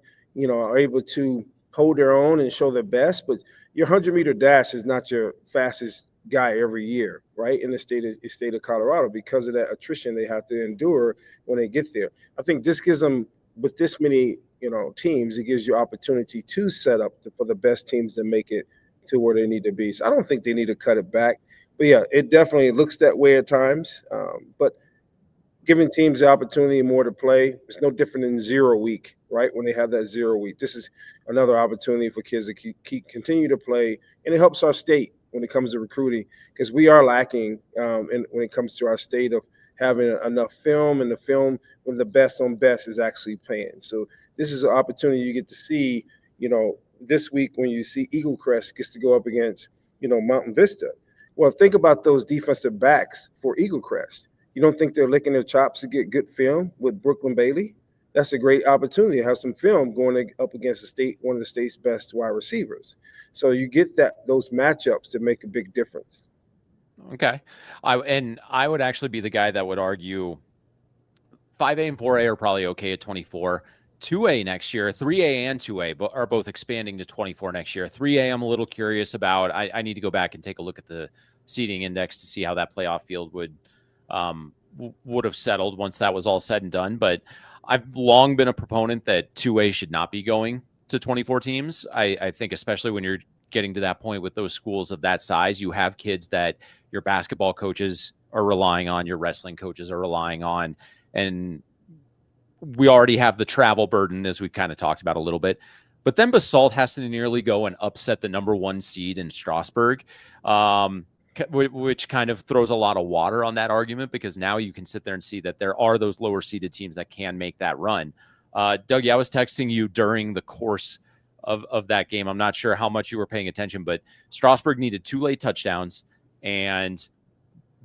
Speaker 3: are able to hold their own and show their best. But your 100-meter dash is not your fastest guy every year, right, in the state of Colorado, because of that attrition they have to endure when they get there. I think this gives them, with this many teams, it gives you opportunity to set up for the best teams to make it to where they need to be. So I don't think they need to cut it back. But yeah, it definitely looks that way at times. But giving teams the opportunity more to play, it's no different than 0 week, right? When they have that 0 week, this is another opportunity for kids to continue to play, and it helps our state when it comes to recruiting, because we are lacking when it comes to our state of having enough film, and the film with the best on best is actually playing. So this is an opportunity you get to see, this week when you see Eagle Crest gets to go up against, Mountain Vista. Well, think about those defensive backs for Eagle Crest. You don't think they're licking their chops to get good film with Brooklyn Bailey? That's a great opportunity to have some film going up against one of the state's best wide receivers. So you get those matchups that make a big difference.
Speaker 5: Okay. I would actually be the guy that would argue 5A and 4A are probably okay at 24. 2A next year, 3A and 2A are both expanding to 24 next year. 3A, I'm a little curious about. I need to go back and take a look at the seeding index to see how that playoff field would have settled once that was all said and done. But I've long been a proponent that 2A should not be going to 24 teams. I think especially when you're getting to that point with those schools of that size, you have kids that your basketball coaches are relying on, your wrestling coaches are relying on, and we already have the travel burden, as we've kind of talked about a little bit. But then Basalt has to nearly go and upset the number 1 seed in Strasbourg, which kind of throws a lot of water on that argument, because now you can sit there and see that there are those lower seeded teams that can make that run. Dougie, I was texting you during the course of that game. I'm not sure how much you were paying attention, but Strasbourg needed 2 late touchdowns, and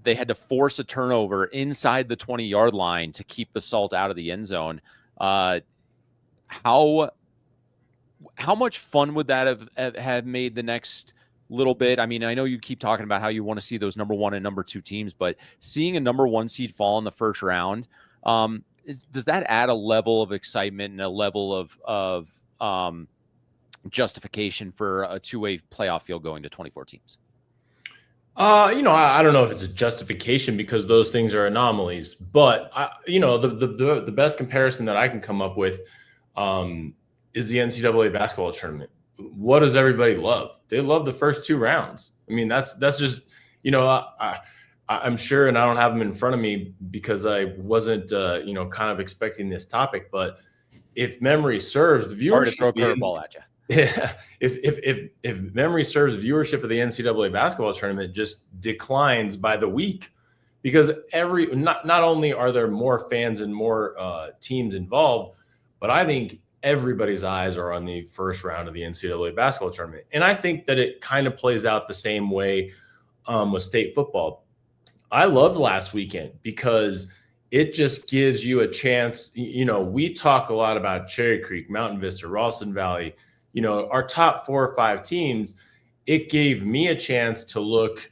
Speaker 5: they had to force a turnover inside the 20-yard line to keep Basalt out of the end zone. How much fun would that have made the next little bit? I mean, I know you keep talking about how you want to see those number 1 and number 2 teams, but seeing a number 1 seed fall in the first round, does that add a level of excitement and a level of justification for a 2-way playoff field going to 24 teams?
Speaker 2: I don't know if it's a justification, because those things are anomalies, but the best comparison that I can come up with is the NCAA basketball tournament. What does everybody love? They love the first 2 rounds. I mean, that's just, I'm sure, and I don't have them in front of me because I wasn't, kind of expecting this topic, but if memory serves, the viewership,
Speaker 5: throw a curveball at you.
Speaker 2: Yeah, if memory serves, viewership of the NCAA basketball tournament just declines by the week, because not only are there more fans and more teams involved, but I think everybody's eyes are on the first round of the NCAA basketball tournament, and I think that it kind of plays out the same way with state football. I loved last weekend because it just gives you a chance. We talk a lot about Cherry Creek, Mountain Vista, Ralston Valley. Our top 4 or 5 teams. It gave me a chance to look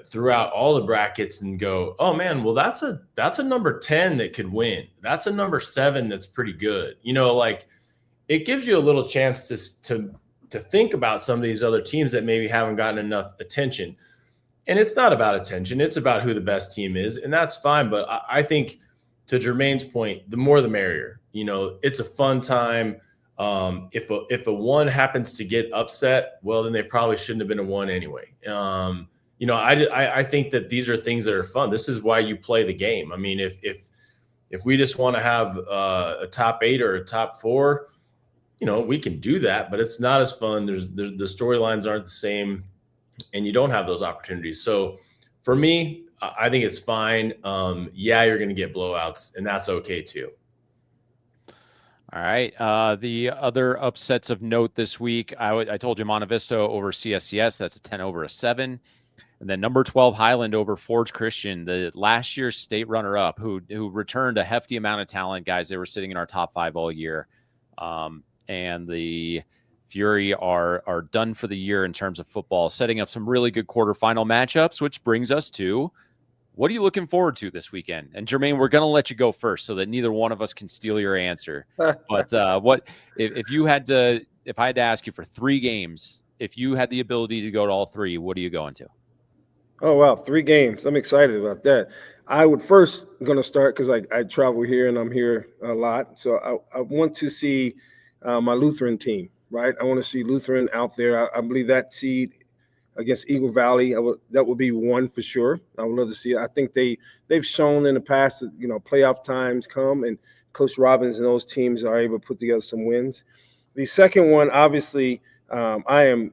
Speaker 2: throughout all the brackets and go, oh man, well that's a number 10 that could win. That's a number 7 that's pretty good. It gives you a little chance to think about some of these other teams that maybe haven't gotten enough attention. And it's not about attention; it's about who the best team is, and that's fine. But I think, to Jermaine's point, the more the merrier. It's a fun time. If a 1 happens to get upset, well, then they probably shouldn't have been a 1 anyway. I think that these are things that are fun. This is why you play the game. I mean, if we just want to have a top 8 or a top 4, we can do that, but it's not as fun. The storylines aren't the same, and you don't have those opportunities. So for me, I think it's fine. You're going to get blowouts, and that's okay too.
Speaker 5: All right. The other upsets of note this week, I told you Monte Vista over CSCS. That's a 10 over a 7. And then number 12 Highland over Forge Christian, the last year's state runner-up, who returned a hefty amount of talent. Guys, they were sitting in our top 5 all year. And the Fury are done for the year in terms of football, setting up some really good quarterfinal matchups, which brings us to, what are you looking forward to this weekend? And Jermaine, we're going to let you go first so that neither one of us can steal your answer. But what if I had to ask you for 3 games, if you had the ability to go to all 3, what are you going to?
Speaker 3: Oh, wow. 3 games. I'm excited about that. I would first going to start because I travel here and I'm here a lot. So I want to see my Lutheran team, right? I want to see Lutheran out there. I believe that seed against Eagle Valley, that would be 1 for sure. I would love to see it. I think they've shown in the past that, playoff times come and Coach Robbins and those teams are able to put together some wins. The second one, obviously, I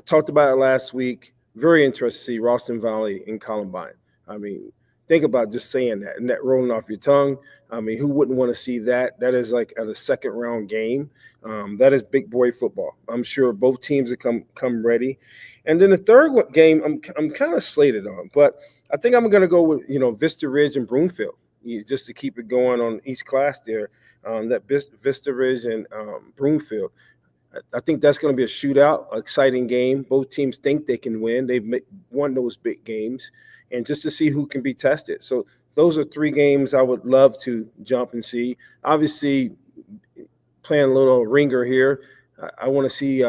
Speaker 3: talked about it last week. Very interested to see Ralston Valley in Columbine. I mean, think about just saying that and that rolling off your tongue. I mean, who wouldn't want to see that? That is like a second round game. That is big boy football. I'm sure both teams have come ready. And then the third game, I'm kind of slated on, but I think I'm going to go with Vista Ridge and Broomfield, just to keep it going on each class there. That Vista Ridge and Broomfield. I think that's going to be a shootout, exciting game. Both teams think they can win. They've won those big games, and just to see who can be tested. So those are 3 games I would love to jump and see. Obviously, playing a little ringer here, I want to see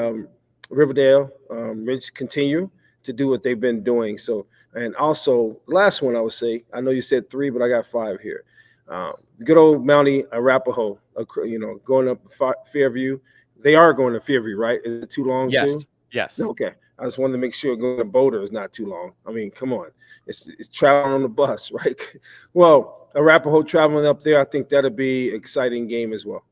Speaker 3: Riverdale Ridge continue to do what they've been doing. So, and also the last one I would say, I know you said 3, but I got 5 here. The good old Mountie Arapahoe, going up Fairview. They are going to Fairview, right? Is it too long too?
Speaker 5: Yes.
Speaker 3: Okay. I just wanted to make sure going to Boulder is not too long. I mean, come on. It's traveling on the bus, right? Well, Arapahoe traveling up there, I think that'll be an exciting game as well.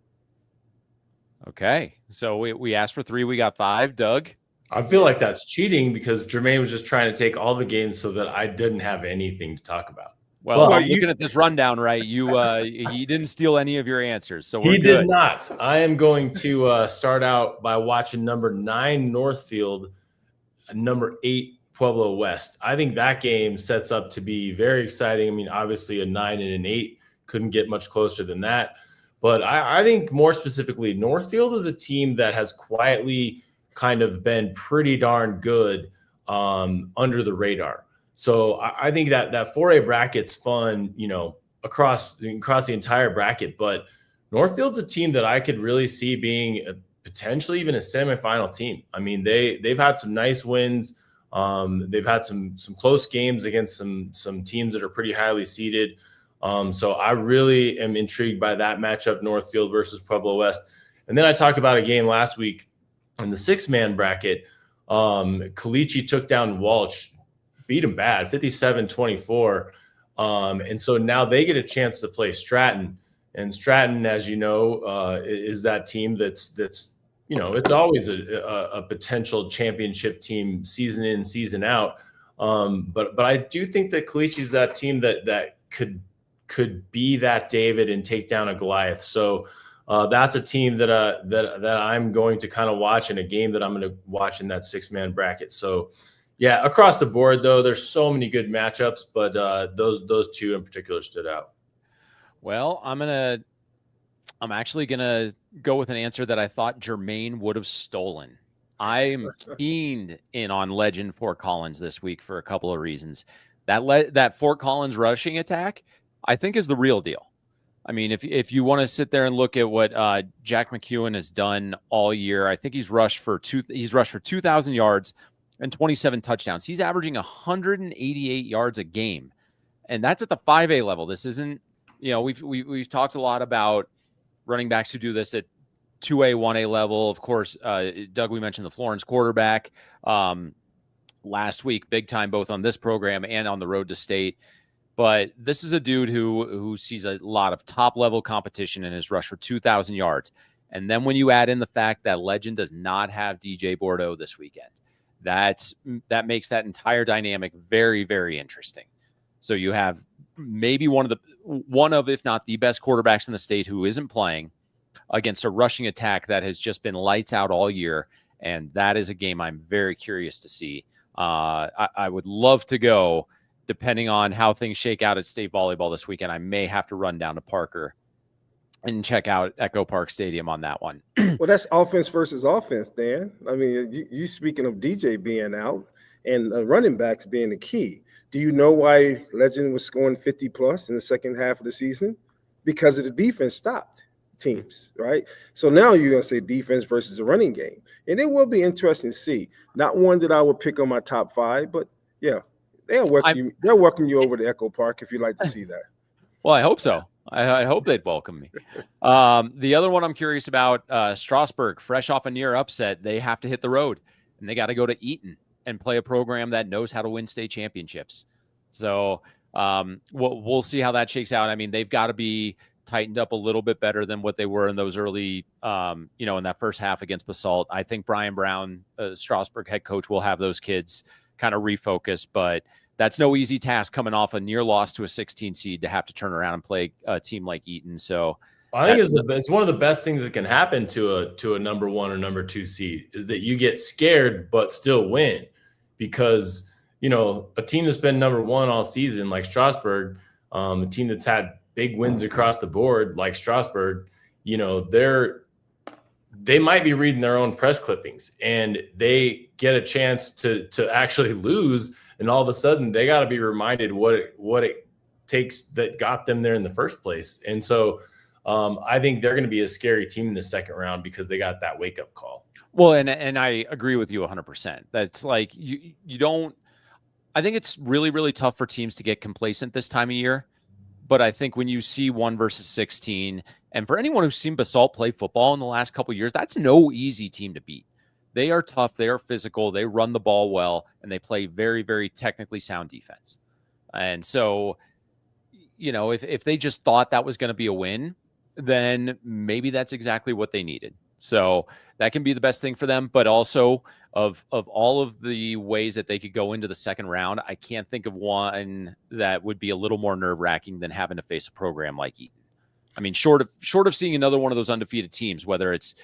Speaker 5: Okay. So we asked for 3. We got 5. Doug?
Speaker 2: I feel like that's cheating because Jermaine was just trying to take all the games so that I didn't have anything to talk about.
Speaker 5: Well, looking at this rundown, right? He didn't steal any of your answers, so we're good.
Speaker 2: He did not. I am going to start out by watching number 9 Northfield, number 8 Pueblo West. I think that game sets up to be very exciting. I mean, obviously a 9 and an 8 couldn't get much closer than that. But I think more specifically, Northfield is a team that has quietly kind of been pretty darn good under the radar. So I think that 4A bracket's fun, across the entire bracket. But Northfield's a team that I could really see being potentially even a semifinal team. I mean, they've had some nice wins. They've had some close games against some teams that are pretty highly seeded. So I really am intrigued by that matchup, Northfield versus Pueblo West. And then I talked about a game last week in the 6-man bracket. Caliche took down Walsh, beat him bad, 57-24. And so now they get a chance to play Stratton. And Stratton, as you know, is that team that's it's always a potential championship team season in, season out. But I do think that Caliche is that team that could be that David and take down a Goliath. So that's a team that I'm going to kind of watch, in a game that I'm going to watch in that 6-man bracket. So yeah, across the board though, there's so many good matchups, but those 2 in particular stood out.
Speaker 5: Well, I'm actually gonna go with an answer that I thought Jermaine would have stolen. I'm keened in on Legend Fort Collins this week for a couple of reasons. That Fort Collins rushing attack, I think, is the real deal. I mean, if you want to sit there and look at what Jack McEwen has done all year, I think he's rushed for 2,000 yards and 27 touchdowns. He's averaging 188 yards a game, and that's at the 5A level. This isn't, we've talked a lot about running backs who do this at 2A, 1A level. Of course, Doug, we mentioned the Florence quarterback last week, big time, both on this program and on the road to state. But this is a dude who sees a lot of top-level competition and has rushed for 2,000 yards. And then when you add in the fact that Legend does not have DJ Bordeaux this weekend, that makes that entire dynamic very, very interesting. So you have maybe one of, if not the best quarterbacks in the state who isn't playing against a rushing attack that has just been lights out all year. And that is a game I'm very curious to see. I would love to go, depending on how things shake out at state volleyball this weekend. I may have to run down to Parker and check out Echo Park Stadium on that one.
Speaker 3: Well, that's offense versus offense, Dan. I mean, you speaking of DJ being out and running backs being the key. Do you know why Legend was scoring 50+ in the second half of the season? Because of the defense stopped teams, right? So now you're going to say defense versus the running game. And it will be interesting to see. Not one that I would pick on my top 5, but yeah, they'll welcome you over to Echo Park if you'd like to see that.
Speaker 5: Well, I hope so. I hope they'd welcome me. The other one I'm curious about, Strasburg, fresh off a near upset, they have to hit the road, and they got to go to Eaton and play a program that knows how to win state championships. So we'll see how that shakes out. I mean, they've got to be tightened up a little bit better than what they were in those early, in that first half against Basalt. I think Brian Brown, Strasburg head coach, will have those kids kind of refocus, but that's no easy task coming off a near loss to a 16 seed to have to turn around and play a team like Eaton. So
Speaker 2: I think it's one of the best things that can happen to a number 1 or number 2 seed is that you get scared but still win, because a team that's been number 1 all season like Strasburg, a team that's had big wins across the board like Strasburg, they're they might be reading their own press clippings, and they get a chance to actually lose, and all of a sudden they got to be reminded what it takes that got them there in the first place. And so I think they're going to be a scary team in the second round because they got that wake up call.
Speaker 5: Well, and I agree with you 100%. That's like you don't. I think it's really, really tough for teams to get complacent this time of year. But I think when you see 1 versus 16, and for anyone who's seen Basalt play football in the last couple of years, that's no easy team to beat. They are tough. They are physical. They run the ball well, and they play very, very technically sound defense. And so, if they just thought that was going to be a win, then maybe that's exactly what they needed. So that can be the best thing for them. But also of all of the ways that they could go into the second round, I can't think of one that would be a little more nerve-wracking than having to face a program like Eaton. I mean, short of seeing another one of those undefeated teams, whether it's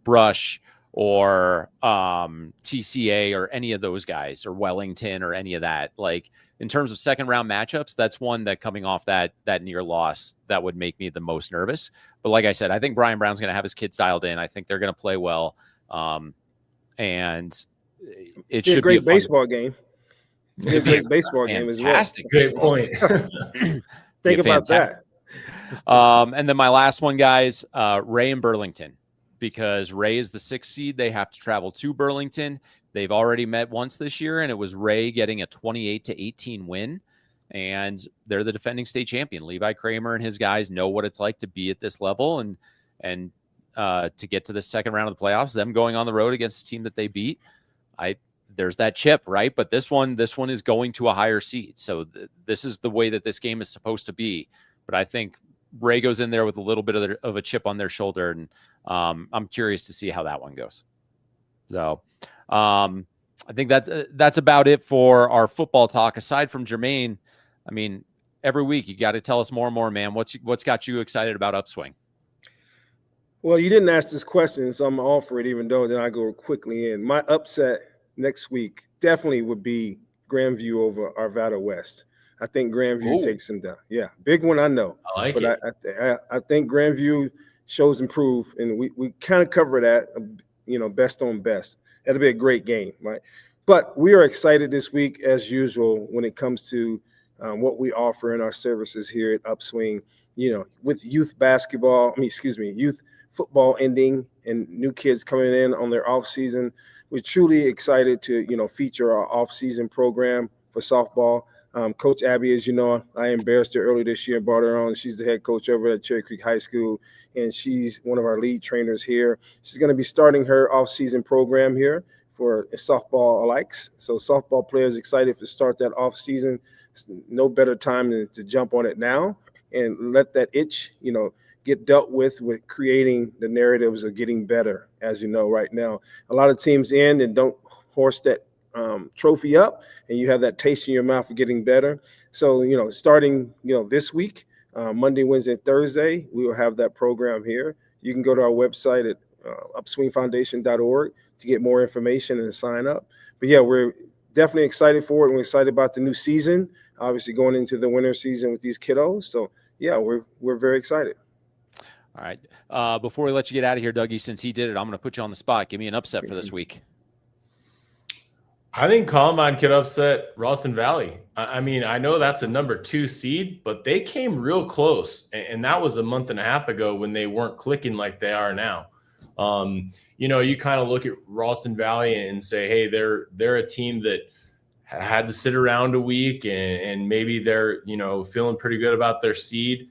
Speaker 5: Brush or TCA or any of those guys, or Wellington or any of that, like in terms of second round matchups, that's one that coming off that near loss, that would make me the most nervous. But like I said, I think Brian Brown's going to have his kids dialed in. I think they're going to play well. And it should be a
Speaker 3: great baseball game. It's a great baseball game as well.
Speaker 5: Fantastic.
Speaker 2: Great point.
Speaker 3: Think about that.
Speaker 5: And then my last one, guys, Ray and Burlington, because Ray is the 6th seed. They have to travel to Burlington. They've already met once this year, and it was Ray getting a 28-18 win. And they're the defending state champion. Levi Kramer and his guys know what it's like to be at this level and to get to the second round of the playoffs, them going on the road against a team that they beat. There's that chip, right? But this one is going to a higher seed. So this is the way that this game is supposed to be. But I think Ray goes in there with a little bit of a chip on their shoulder, and I'm curious to see how that one goes. So I think that's about it for our football talk. Aside from Jermaine, I mean, every week you got to tell us more and more, man. What's got you excited about Upswing?
Speaker 3: Well, you didn't ask this question, so I'm all for it, even though then I go quickly in. My upset next week definitely would be Grandview over Arvada West. I think Grandview takes them down. Yeah, big one, I know.
Speaker 2: I like it.
Speaker 3: I think Grandview shows improve, and we kind of cover that, best on best. That'll be a great game, right? But we are excited this week, as usual, when it comes to what we offer in our services here at Upswing, with youth football ending and new kids coming in on their off season. We're truly excited to, feature our off season program for softball. Coach Abby, as you know, I embarrassed her earlier this year and brought her on. She's the head coach over at Cherry Creek High School, and she's one of our lead trainers here. She's going to be starting her off season program here for softball likes. So softball players excited to start that off season. It's no better time than to jump on it now and let that itch, get dealt with creating the narratives of getting better. As you know, right now, a lot of teams end and don't horse that trophy up, and you have that taste in your mouth of getting better. So, starting, this week, Monday, Wednesday, Thursday, we will have that program here. You can go to our website at upswingfoundation.org to get more information and sign up. But yeah, we're definitely excited for it. And we're excited about the new season, obviously going into the winter season with these kiddos. So yeah, we're very excited.
Speaker 5: All right. Before we let you get out of here, Dougie, since he did it, I'm going to put you on the spot. Give me an upset for this week.
Speaker 2: I think Columbine could upset Ralston Valley. I mean, I know that's a number 2 seed, but they came real close. And that was a month and a half ago when they weren't clicking like they are now. You kind of look at Ralston Valley and say, hey, they're a team that had to sit around a week and maybe they're, feeling pretty good about their seed.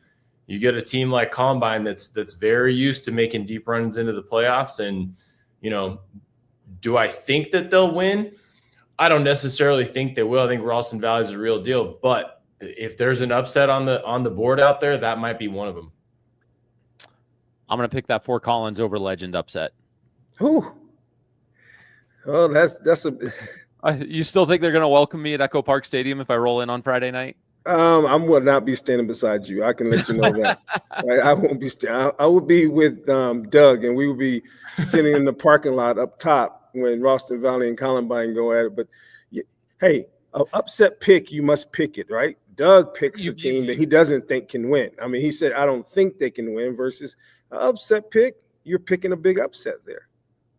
Speaker 2: You get a team like Columbine that's very used to making deep runs into the playoffs. And, do I think that they'll win? I don't necessarily think they will. I think Ralston Valley is a real deal. But if there's an upset on the board out there, that might be one of them.
Speaker 5: I'm going to pick that Fort Collins over Legend upset.
Speaker 3: Ooh. Oh, that's a.
Speaker 5: You still think they're going to welcome me at Echo Park Stadium if I roll in on Friday night?
Speaker 3: I will not be standing beside you. I can let you know that. Right? I won't be. I will be with Doug, and we will be sitting in the parking lot up top when Ralston Valley and Columbine go at it. But hey, an upset pick, you must pick it, right? Doug picks a team that he doesn't think can win. I mean, he said, I don't think they can win versus an upset pick. you're picking a big upset there.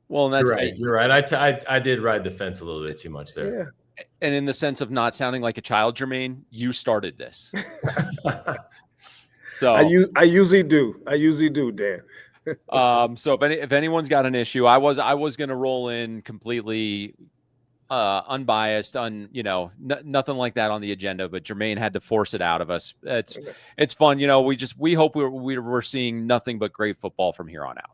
Speaker 5: Well, and that's
Speaker 2: You're right. I did ride the fence a little bit too much there.
Speaker 3: Yeah.
Speaker 5: And in the sense of not sounding like a child, Jermaine, you started this. So
Speaker 3: I usually do, Dan.
Speaker 5: So if anyone's got an issue, I was going to roll in completely unbiased, nothing like that on the agenda, but Jermaine had to force it out of us. It's fun. We hope we're seeing nothing but great football from here on out.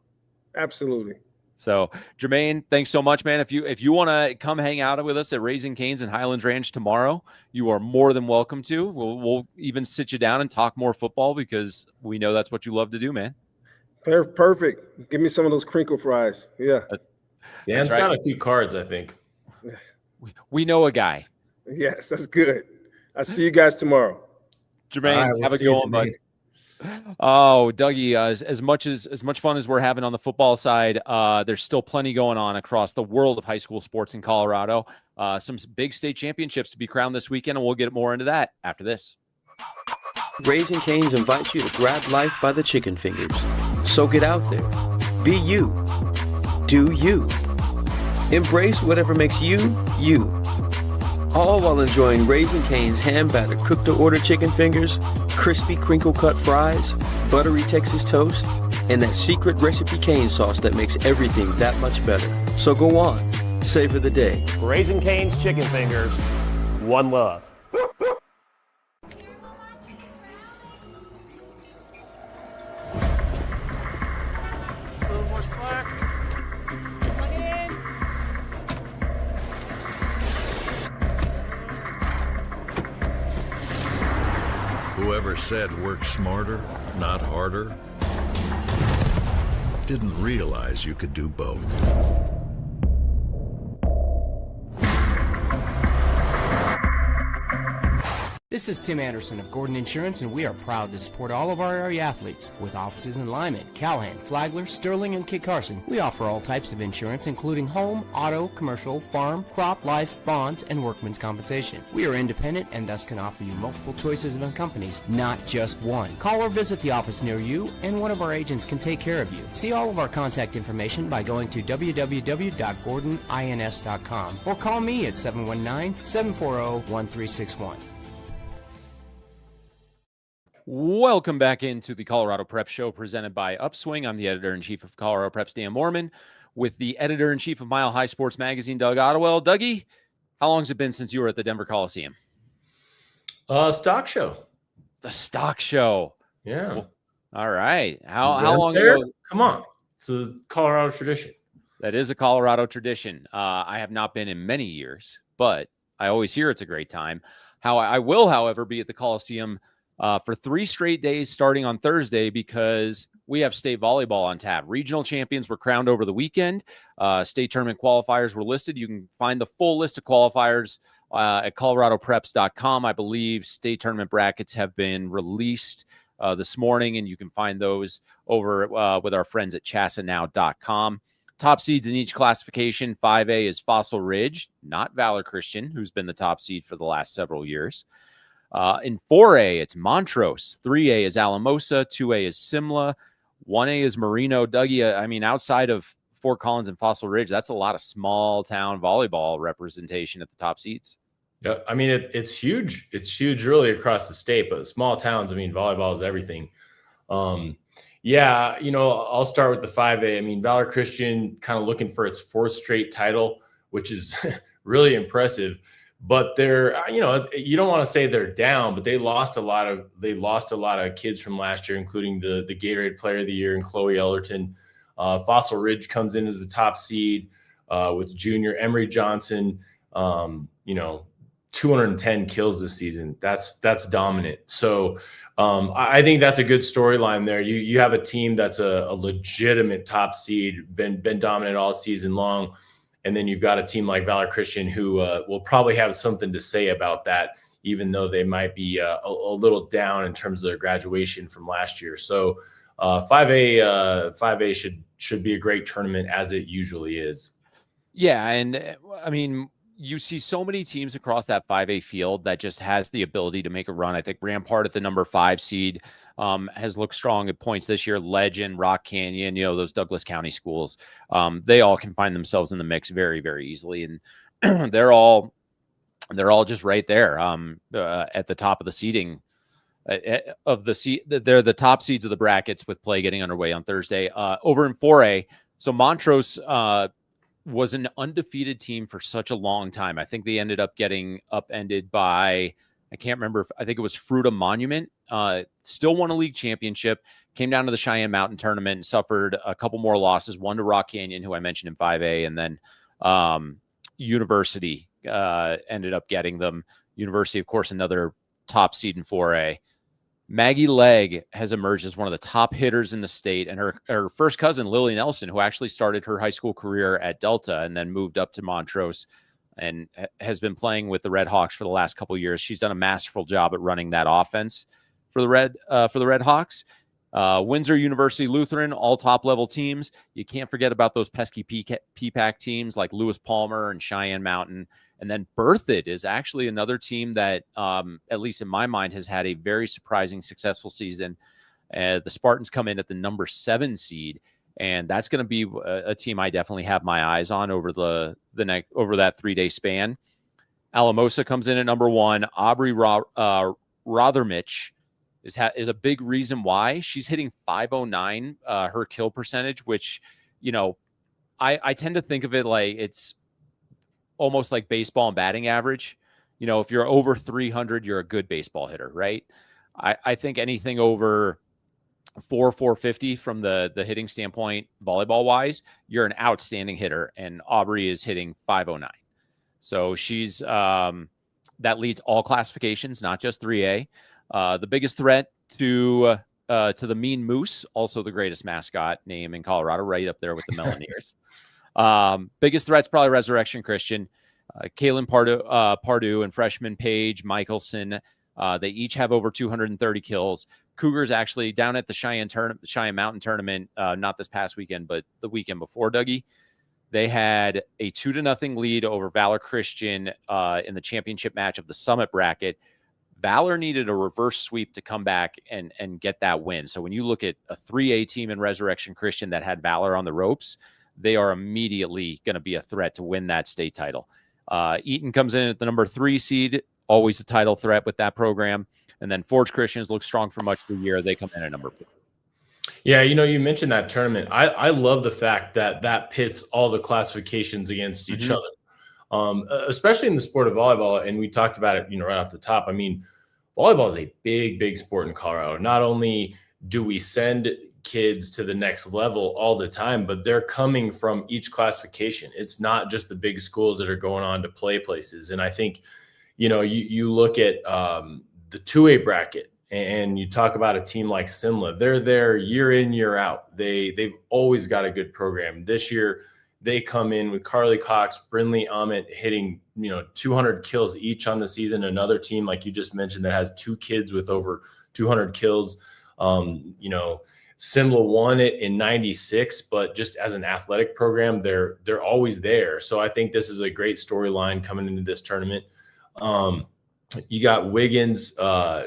Speaker 3: Absolutely.
Speaker 5: So Jermaine, thanks so much, man. If you want to come hang out with us at Raising Cane's and Highlands Ranch tomorrow, you are more than welcome to. We'll even sit you down and talk more football because we know that's what you love to do, man.
Speaker 3: Perfect. Give me some of those crinkle fries. Yeah.
Speaker 2: Dan's got a few cards, I think.
Speaker 5: We know a guy.
Speaker 3: Yes, that's good. I'll see you guys tomorrow.
Speaker 5: Jermaine, have a good one, bud. Oh, Dougie, as much fun as we're having on the football side, there's still plenty going on across the world of high school sports in Colorado. Some big state championships to be crowned this weekend, and we'll get more into that after this.
Speaker 8: Raising Cane's invites you to grab life by the chicken fingers. So get out there. Be you. Do you. Embrace whatever makes you, you. All while enjoying Raising Cane's hand-battered cooked-to-order chicken fingers, crispy crinkle-cut fries, buttery Texas toast, and that secret recipe cane sauce that makes everything that much better. So go on, savor the day.
Speaker 9: Raising Cane's chicken fingers, one love.
Speaker 10: Whoever said work smarter, not harder, didn't realize you could do both.
Speaker 11: This is Tim Anderson of Gordon Insurance, and we are proud to support all of our area athletes. With offices in Lyman, Callahan, Flagler, Sterling, and Kit Carson, we offer all types of insurance, including home, auto, commercial, farm, crop, life, bonds, and workman's compensation. We are independent and thus can offer you multiple choices of companies, not just one. Call or visit the office near you, and one of our agents can take care of you. See all of our contact information by going to www.gordonins.com or call me at 719-740-1361.
Speaker 5: Welcome back into the Colorado Prep Show presented by UPSWING. I'm the editor-in-chief of Colorado Prep's Dan Mohrmann with the editor-in-chief of Mile High Sports Magazine, Doug Ottewill. Dougie, how long has it been since you were at the Denver Coliseum?
Speaker 2: Stock show.
Speaker 5: The stock show.
Speaker 2: Yeah.
Speaker 5: Well, all right. How long
Speaker 2: there?
Speaker 5: ago?
Speaker 2: Come on. It's a Colorado tradition.
Speaker 5: That is a Colorado tradition. I have not been in many years, but I always hear it's a great time. I will, however, be at the Coliseum for 3 straight days starting on Thursday because we have state volleyball on tap. Regional champions were crowned over the weekend. State tournament qualifiers were listed. You can find the full list of qualifiers at coloradopreps.com. I believe state tournament brackets have been released this morning, and you can find those over with our friends at chassanow.com. Top seeds in each classification. 5A is Fossil Ridge, not Valor Christian, who's been the top seed for the last several years. In 4A, it's Montrose. 3A is Alamosa. 2A is Simla. 1A is Marino. Dougie, I mean, outside of Fort Collins and Fossil Ridge, that's a lot of small town volleyball representation at the top seeds.
Speaker 2: Yeah, I mean, it's huge. It's huge really across the state, but small towns, I mean, volleyball is everything. Yeah, I'll start with the 5A. I mean, Valor Christian kind of looking for its 4th straight title, which is really impressive. But they're, you don't want to say they're down, but they lost a lot of kids from last year, including the Gatorade Player of the Year and Chloe Ellerton. Fossil Ridge comes in as the top seed with junior Emery Johnson. 210 kills this season. That's dominant. So I think that's a good storyline there. You have a team that's a legitimate top seed, been dominant all season long. And then you've got a team like Valor Christian who will probably have something to say about that, even though they might be a little down in terms of their graduation from last year. So 5A should be a great tournament as it usually is.
Speaker 5: Yeah, and I mean, you see so many teams across that 5A field that just has the ability to make a run. I think Rampart at the number 5 seed has looked strong at points this year. Legend, Rock Canyon, those Douglas County schools, they all can find themselves in the mix very, very easily. And they're all just right there at the top of the seeding of the seat. They're the top seeds of the brackets with play getting underway on Thursday. Over in 4A, so Montrose was an undefeated team for such a long time. I think they ended up getting upended by, I can't remember, I think it was Fruita Monument. Still won a league championship, came down to the Cheyenne Mountain tournament and suffered a couple more losses, one to Rock Canyon, who I mentioned in 5A, and then University ended up getting them. University, of course, another top seed in 4A. Maggie Legg has emerged as one of the top hitters in the state, and her first cousin, Lily Nelson, who actually started her high school career at Delta and then moved up to Montrose and has been playing with the Red Hawks for the last couple of years. She's done a masterful job at running that offense for the Red Hawks. Windsor University Lutheran, all top-level teams. You can't forget about those pesky PPAC teams like Lewis Palmer and Cheyenne Mountain. And then Berthoud is actually another team that, at least in my mind, has had a very surprising, successful season. The Spartans come in at the number 7 seed, and that's going to be a team I definitely have my eyes on over over that 3-day span. Alamosa comes in at number 1. Aubrey Rothermich is a big reason why she's hitting 509 her kill percentage, which I tend to think of it like it's almost like baseball and batting average. If you're over 300, you're a good baseball hitter, right? I think anything over 450 from the hitting standpoint, volleyball wise, you're an outstanding hitter. And Aubrey is hitting 509. So she's that leads all classifications, not just 3A. The biggest threat to the Mean Moose, also the greatest mascot name in Colorado, right up there with the Melineers. Biggest threat's probably Resurrection Christian. Kaylin Pardue and freshman Paige Michelson. They each have over 230 kills. Cougars actually down at the Cheyenne Mountain tournament, not this past weekend, but the weekend before, Dougie. They had a 2-0 lead over Valor Christian in the championship match of the Summit bracket. Valor needed a reverse sweep to come back and get that win. So when you look at a 3A team in Resurrection Christian that had Valor on the ropes, they are immediately going to be a threat to win that state title. Eaton comes in at the number 3 seed, always a title threat with that program. And then Forge Christians look strong for much of the year. They come in at number 4.
Speaker 2: Yeah, you mentioned that tournament. I love the fact that pits all the classifications against each other, especially in the sport of volleyball. And we talked about it, right off the top. I mean, volleyball is a big, big sport in Colorado. Not only do we send kids to the next level all the time, but they're coming from each classification. It's not just the big schools that are going on to play places. And I think, you look at the 2A bracket and you talk about a team like Simla. They're there year in, year out. They've always got a good program. This year, they come in with Carly Cox, Brinley Ahmet hitting, 200 kills each on the season. Another team, like you just mentioned, that has 2 kids with over 200 kills. Simla won it in 96, but just as an athletic program, they're always there. So I think this is a great storyline coming into this tournament. You got Wiggins,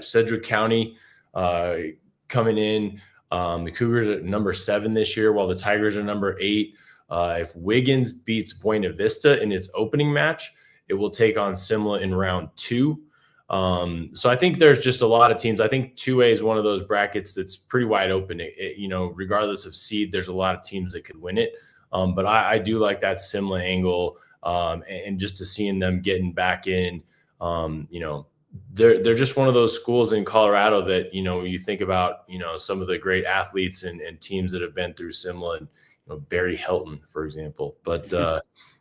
Speaker 2: Sedgwick County coming in. The Cougars are number 7 this year, while the Tigers are number 8. If Wiggins beats Buena Vista in its opening match, it will take on Simla in round 2. So I think there's just a lot of teams. I think 2A is one of those brackets that's pretty wide open. Regardless of seed, there's a lot of teams that could win it. But I do like that Simla angle, and just to seeing them getting back in. They're just one of those schools in Colorado that you think about some of the great athletes and teams that have been through Simla, and Barry Helton, for example. But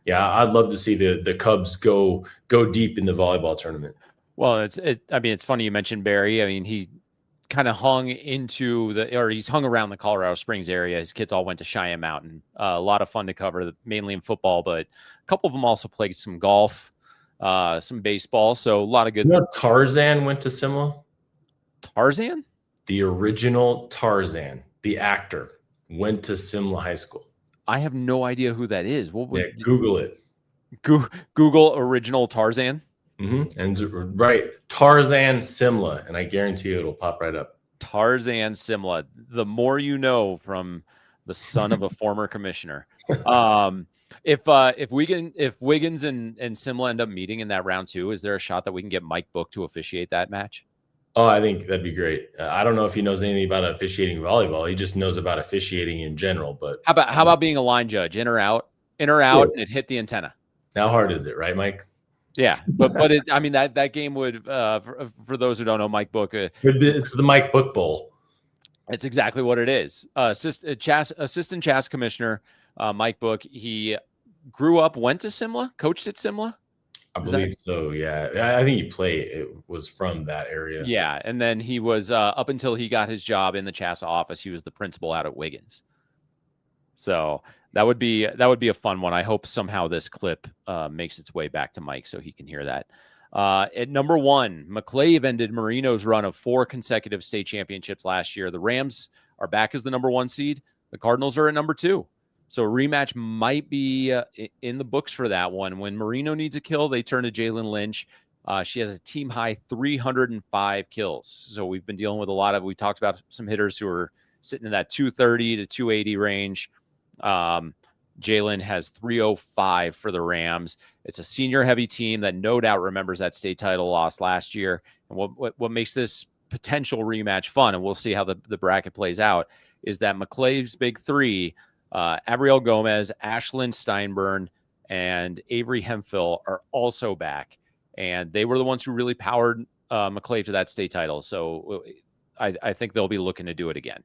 Speaker 2: yeah, I'd love to see the Cubs go deep in the volleyball tournament.
Speaker 5: Well, it's funny you mentioned Barry. I mean, he kind of he's hung around the Colorado Springs area. His kids all went to Cheyenne Mountain. A lot of fun to cover, mainly in football, but a couple of them also played some golf, some baseball. So a lot of good.
Speaker 2: Tarzan went to Simla.
Speaker 5: Tarzan?
Speaker 2: The original Tarzan, the actor, went to Simla High School.
Speaker 5: I have no idea who that is.
Speaker 2: Google it.
Speaker 5: Google original Tarzan.
Speaker 2: And right, Tarzan Simla, and I guarantee you it'll pop right up.
Speaker 5: Tarzan Simla. The more you know from the son of a former commissioner. If Wiggins and Simla end up meeting in that round 2, is there a shot that we can get Mike Book to officiate that match?
Speaker 2: Oh, I think that'd be great. I don't know if he knows anything about officiating volleyball. He just knows about officiating in general. But
Speaker 5: how about being a line judge, in or out, and it hit the antenna?
Speaker 2: How hard is it, right, Mike?
Speaker 5: Yeah, but that game would for those who don't know, Mike Book.
Speaker 2: It's the Mike Book Bowl.
Speaker 5: It's exactly what it is. Assistant chess commissioner Mike Book. He grew up, went to Simla, coached at Simla.
Speaker 2: I believe so. Yeah, I think it was from that area.
Speaker 5: Yeah, and then he was up until he got his job in the Chassa office. He was the principal out at Wiggins. So that would be a fun one. I hope somehow this clip makes its way back to Mike so he can hear that. At number 1, McClave ended Marino's run of 4 consecutive state championships last year. The Rams are back as the number 1 seed. The Cardinals are at number 2. So a rematch might be in the books for that one. When Marino needs a kill, they turn to Jalen Lynch. She has a team high 305 kills. So we've been dealing with we talked about some hitters who are sitting in that 230 to 280 range. Jalen has 305 for the Rams. It's a senior heavy team that no doubt remembers that state title loss last year. And what makes this potential rematch fun, and we'll see how the bracket plays out, is that McClave's big 3, Abrielle Gomez, Ashlyn Steinburn, and Avery Hemphill are also back. And they were the ones who really powered McClave to that state title. So I think they'll be looking to do it again.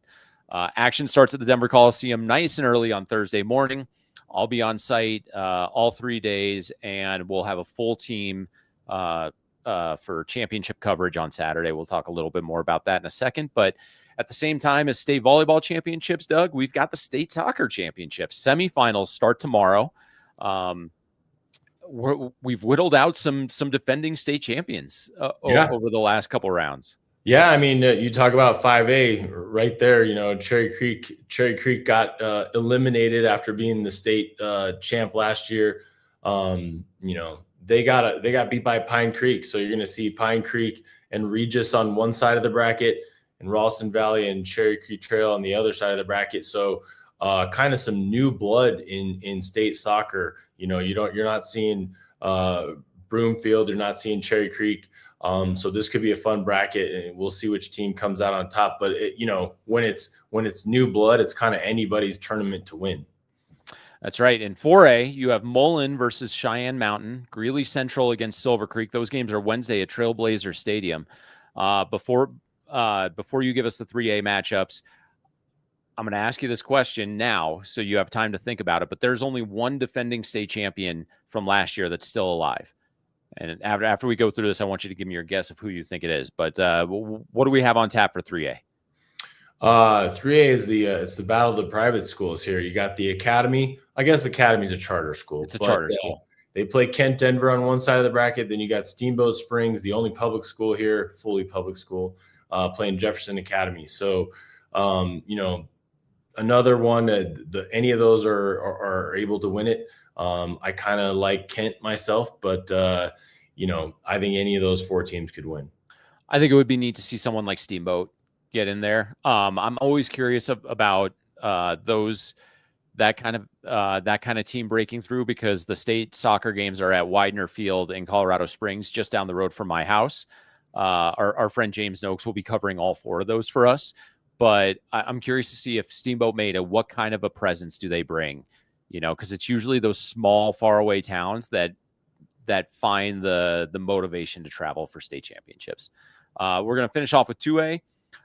Speaker 5: Action starts at the Denver Coliseum nice and early on Thursday morning. I'll be on site all 3 days, and we'll have a full team for championship coverage on Saturday. We'll talk a little bit more about that in a second. But at the same time as state volleyball championships, Doug, we've got the state soccer championships. Semifinals start tomorrow. We've whittled out some defending state champions over the last couple rounds.
Speaker 2: Yeah, I mean, you talk about 5A right there. You know, Cherry Creek got eliminated after being the state champ last year. You know, they got beat by Pine Creek, so you're going to see Pine Creek and Regis on one side of the bracket, and Ralston Valley and Cherry Creek Trail on the other side of the bracket. So, kind of some new blood in state soccer. You know, you're not seeing Broomfield, you're not seeing Cherry Creek. So this could be a fun bracket, and we'll see which team comes out on top. But you know, when it's new blood, it's kind of anybody's tournament to win.
Speaker 5: That's right. In 4A, you have Mullen versus Cheyenne Mountain, Greeley Central against Silver Creek. Those games are Wednesday at Trailblazer Stadium. Before you give us the 3A matchups, I'm going to ask you this question now, so you have time to think about it. But there's only one defending state champion from last year that's still alive. And after we go through this, I want you to give me your guess of who you think it is. But what do we have on tap for 3A?
Speaker 2: 3A is it's the battle of the private schools here. You got the Academy. I guess Academy's a charter school.
Speaker 5: It's a charter school.
Speaker 2: They play Kent Denver on one side of the bracket. Then you got Steamboat Springs, the only public school here, fully public school, playing Jefferson Academy. So, you know, another one, any of those are able to win it. I kind of like Kent myself, but, you know, I think any of those 4 teams could win.
Speaker 5: I think it would be neat to see someone like Steamboat get in there. I'm always curious about that kind of team breaking through, because the state soccer games are at Widener Field in Colorado Springs, just down the road from my house. Our friend James Noakes will be covering all 4 of those for us. But I'm curious to see if Steamboat made what kind of a presence do they bring, you know, because it's usually those small, faraway towns that find the motivation to travel for state championships. We're going to finish off with 2A.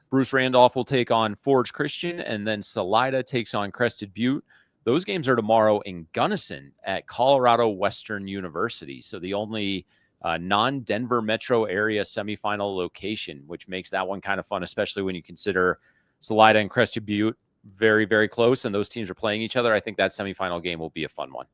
Speaker 5: Bruce Randolph will take on Forge Christian, and then Salida takes on Crested Butte. Those games are tomorrow in Gunnison at Colorado Western University. So the only non-Denver metro area semifinal location, which makes that one kind of fun, especially when you consider Salida and Crested Butte very, very close, and those teams are playing each other. I think that semifinal game will be a fun one.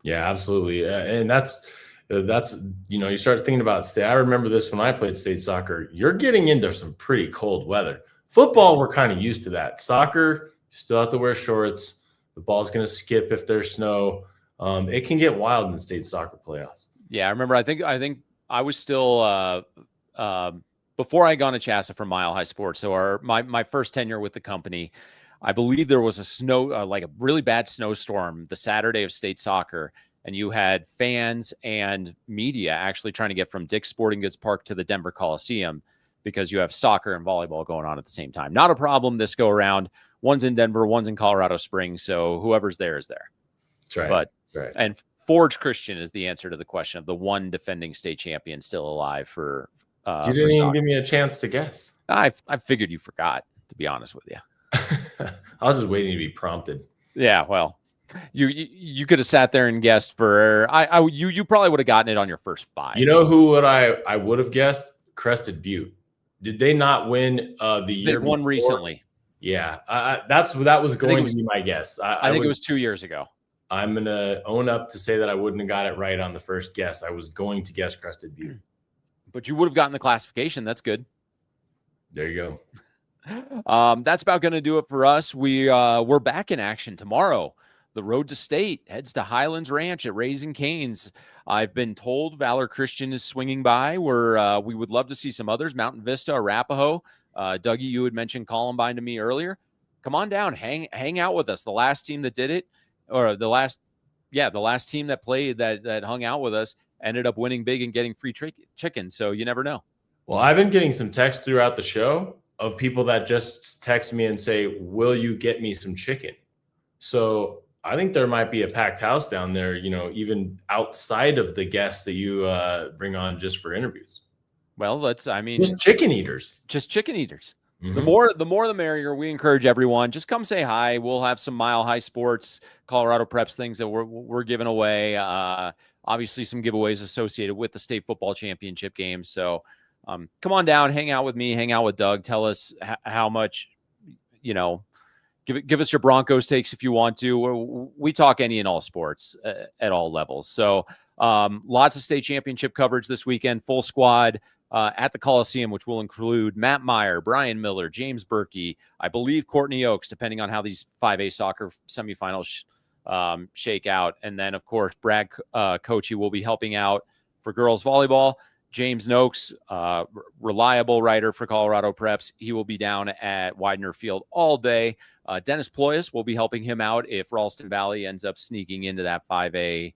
Speaker 2: Yeah, absolutely. And that's, you know, you start thinking about state. I remember this when I played state soccer. You're getting into some pretty cold weather. Football, we're kind of used to that. Soccer, you still have to wear shorts. The ball's going to skip if there's snow. It can get wild in the state soccer playoffs.
Speaker 5: Yeah, I remember. I think I was still before I got to Chassa from Mile High Sports. So my first tenure with the company, I believe there was a snow like a really bad snowstorm the Saturday of state soccer, and you had fans and media actually trying to get from Dick's Sporting Goods Park to the Denver Coliseum because you have soccer and volleyball going on at the same time. Not a problem this go around. One's in Denver, one's in Colorado Springs, so whoever's there is there.
Speaker 2: That's right.
Speaker 5: But
Speaker 2: right.
Speaker 5: And Forge Christian is the answer to the question of the one defending state champion still alive for.
Speaker 2: You didn't even give me a chance to guess.
Speaker 5: I figured you forgot, to be honest with you.
Speaker 2: I was just waiting to be prompted.
Speaker 5: Yeah, well, you could have sat there and guessed for you probably would have gotten it on your first 5.
Speaker 2: You know who would I would have guessed? Crested Butte. Did they not win the year?
Speaker 5: They've won
Speaker 2: before?
Speaker 5: Recently.
Speaker 2: Yeah, that was going to be my guess.
Speaker 5: I think it was 2 years ago.
Speaker 2: I'm gonna own up to say that I wouldn't have got it right on the first guess. I was going to guess Crested Butte,
Speaker 5: but you would have gotten the classification. That's good.
Speaker 2: There you
Speaker 5: go. That's about going to do it for us. We're back in action tomorrow. The road to state heads to Highlands Ranch at Raising Cane's. I've been told Valor Christian is swinging by. We would love to see some others. Mountain Vista, Arapahoe. Dougie, you had mentioned Columbine to me earlier. Come on down, hang out with us. The last team that did it, or the last team that played that hung out with us ended up winning big and getting free chicken. So you never know.
Speaker 2: Well, I've been getting some texts throughout the show of people that just text me and say, "Will you get me some chicken?" So I think there might be a packed house down there, even outside of the guests that you bring on just for interviews.
Speaker 5: Well,
Speaker 2: just chicken eaters.
Speaker 5: Just chicken eaters.
Speaker 2: Mm-hmm.
Speaker 5: The more the merrier. We encourage everyone. Just come say hi. We'll have some Mile High Sports, Colorado Preps things that we're giving away. Obviously, some giveaways associated with the state football championship game. So come on down, hang out with me, hang out with Doug. Tell us how much, give us your Broncos takes if you want to. We talk any and all sports at all levels. So lots of state championship coverage this weekend, full squad at the Coliseum, which will include Matt Meyer, Brian Miller, James Berkey, I believe Courtney Oakes, depending on how these 5A soccer semifinals shake out. And then, of course, Brad Kochi will be helping out for girls volleyball. James Noakes, reliable writer for Colorado Preps. He will be down at Widener Field all day. Dennis Ployas will be helping him out if Ralston Valley ends up sneaking into that 5A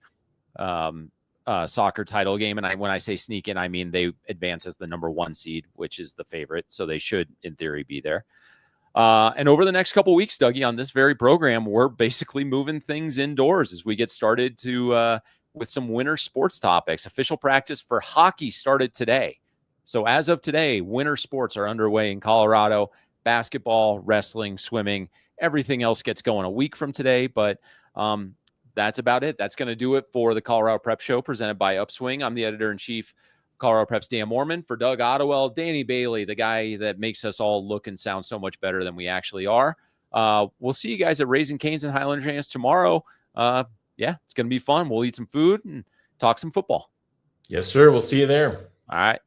Speaker 5: soccer title game. And when I say sneak in, I mean they advance as the number 1 seed, which is the favorite. So they should, in theory, be there. And over the next couple of weeks, Dougie, on this very program, we're basically moving things indoors as we get started with some winter sports topics. Official practice for hockey started today. So as of today, winter sports are underway in Colorado. Basketball, wrestling, swimming, everything else gets going a week from today. But that's about it. That's going to do it for the Colorado Prep Show presented by Upswing. I'm the editor-in-chief of Colorado Prep's Dan Mohrmann. For Doug Ottewill, Danny Bailey, the guy that makes us all look and sound so much better than we actually are. We'll see you guys at Raising Cane's and Highland Ranch tomorrow. It's going to be fun. We'll eat some food and talk some football.
Speaker 2: Yes, sir. We'll see you there.
Speaker 5: All right.